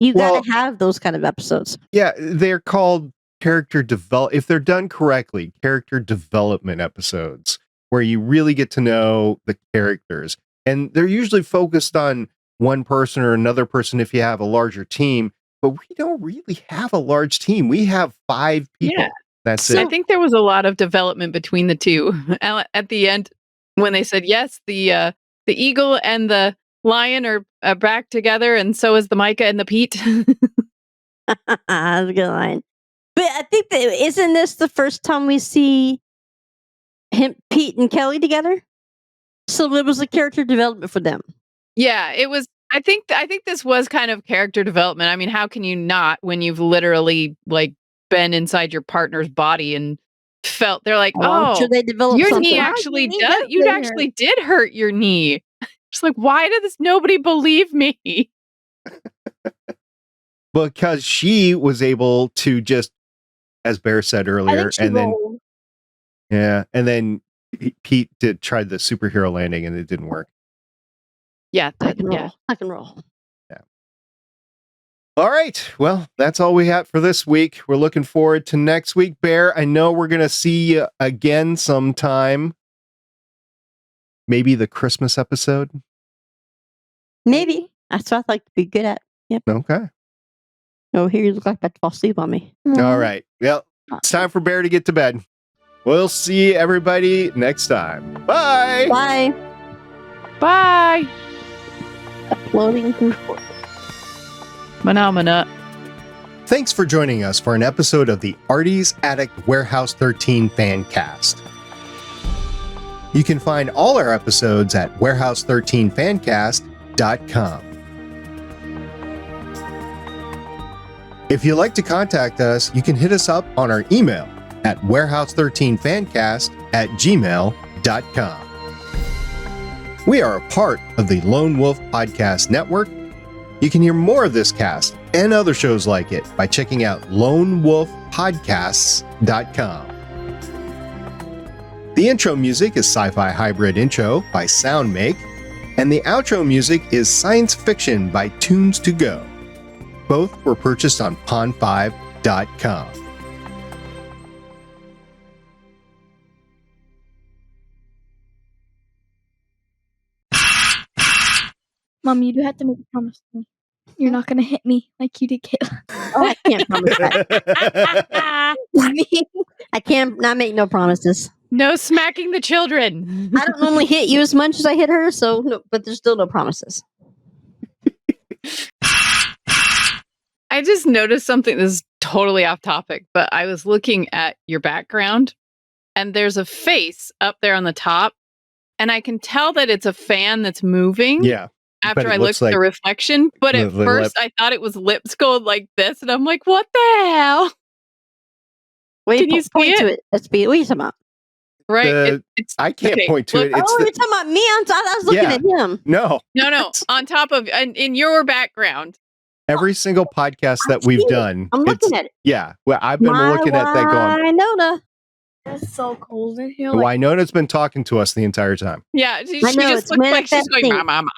[SPEAKER 2] you got to have those kind of episodes.
[SPEAKER 1] Yeah, they're called character develop. If they're done correctly, character development episodes where you really get to know the characters, and they're usually focused on one person or another person if you have a larger team. But we don't really have a large team. We have 5 people.
[SPEAKER 4] Yeah.
[SPEAKER 1] That's
[SPEAKER 4] So
[SPEAKER 1] it.
[SPEAKER 4] I think there was a lot of development between the two. At the end, when they said yes, the eagle and the lion are back together, and so is the Myka and the Pete.
[SPEAKER 2] That's a good line. But I think that isn't this the first time we see Pete and Kelly together? So it was a character development for them.
[SPEAKER 4] Yeah, it was. I think this was kind of character development. I mean, how can you not when you've literally like been inside your partner's body and felt they're like,
[SPEAKER 2] I'm sure they developed
[SPEAKER 4] your
[SPEAKER 2] something.
[SPEAKER 4] knee actually does. You actually did hurt your knee. Just like, why does nobody believe me?
[SPEAKER 1] Because she was able to just, as Bear said earlier, and then Pete tried the superhero landing and it didn't work.
[SPEAKER 2] Yeah, I can roll.
[SPEAKER 1] Yeah. All right. Well, that's all we have for this week. We're looking forward to next week. Bear, I know we're going to see you again sometime. Maybe the Christmas episode?
[SPEAKER 2] Maybe. That's what I'd like to be good at. Yep.
[SPEAKER 1] Okay.
[SPEAKER 2] Oh, here you look like about to fall asleep on me.
[SPEAKER 1] All right. Well, it's time for Bear to get to bed. We'll see everybody next time. Bye.
[SPEAKER 2] Bye.
[SPEAKER 4] Bye.
[SPEAKER 2] Uploading report.
[SPEAKER 4] Phenomena.
[SPEAKER 1] Thanks for joining us for an episode of the Artie's Attic Warehouse 13 Fancast. You can find all our episodes at warehouse13fancast.com. If you'd like to contact us, you can hit us up on our email at warehouse13fancast@gmail.com. We are a part of the Lone Wolf Podcast Network. You can hear more of this cast and other shows like it by checking out lonewolfpodcasts.com. The intro music is Sci-Fi Hybrid Intro by Soundmake, and the outro music is Science Fiction by Tunes to Go. Both were purchased on pond5.com.
[SPEAKER 3] Mom, you do have to make a promise to me. You're not going to hit me like you did Kayla.
[SPEAKER 2] Oh, I can't promise that. I can't not make no promises.
[SPEAKER 4] No smacking the children.
[SPEAKER 2] I don't normally hit you as much as I hit her, so no, but there's still no promises.
[SPEAKER 4] I just noticed something. This is totally off topic, but I was looking at your background and there's a face up there on the top, and I can tell that it's a fan that's moving.
[SPEAKER 1] Yeah.
[SPEAKER 4] After I looked at the reflection, but at first I thought it was lips going like this, and I'm like, what the hell?
[SPEAKER 2] Wait,
[SPEAKER 4] can you
[SPEAKER 2] point
[SPEAKER 4] see
[SPEAKER 2] to it? What are you talking about?
[SPEAKER 4] Right?
[SPEAKER 1] I can't point to it.
[SPEAKER 2] It's you're talking about me? I was looking at him.
[SPEAKER 1] No.
[SPEAKER 4] On top of, in your background.
[SPEAKER 1] Every single podcast that we've done.
[SPEAKER 2] I'm looking at it.
[SPEAKER 1] Yeah. Well, I've been looking at that going.
[SPEAKER 2] Winona.
[SPEAKER 3] It's so cold in here.
[SPEAKER 1] Winona's been talking to us the entire time.
[SPEAKER 4] Yeah, she just looks like she's going, mom.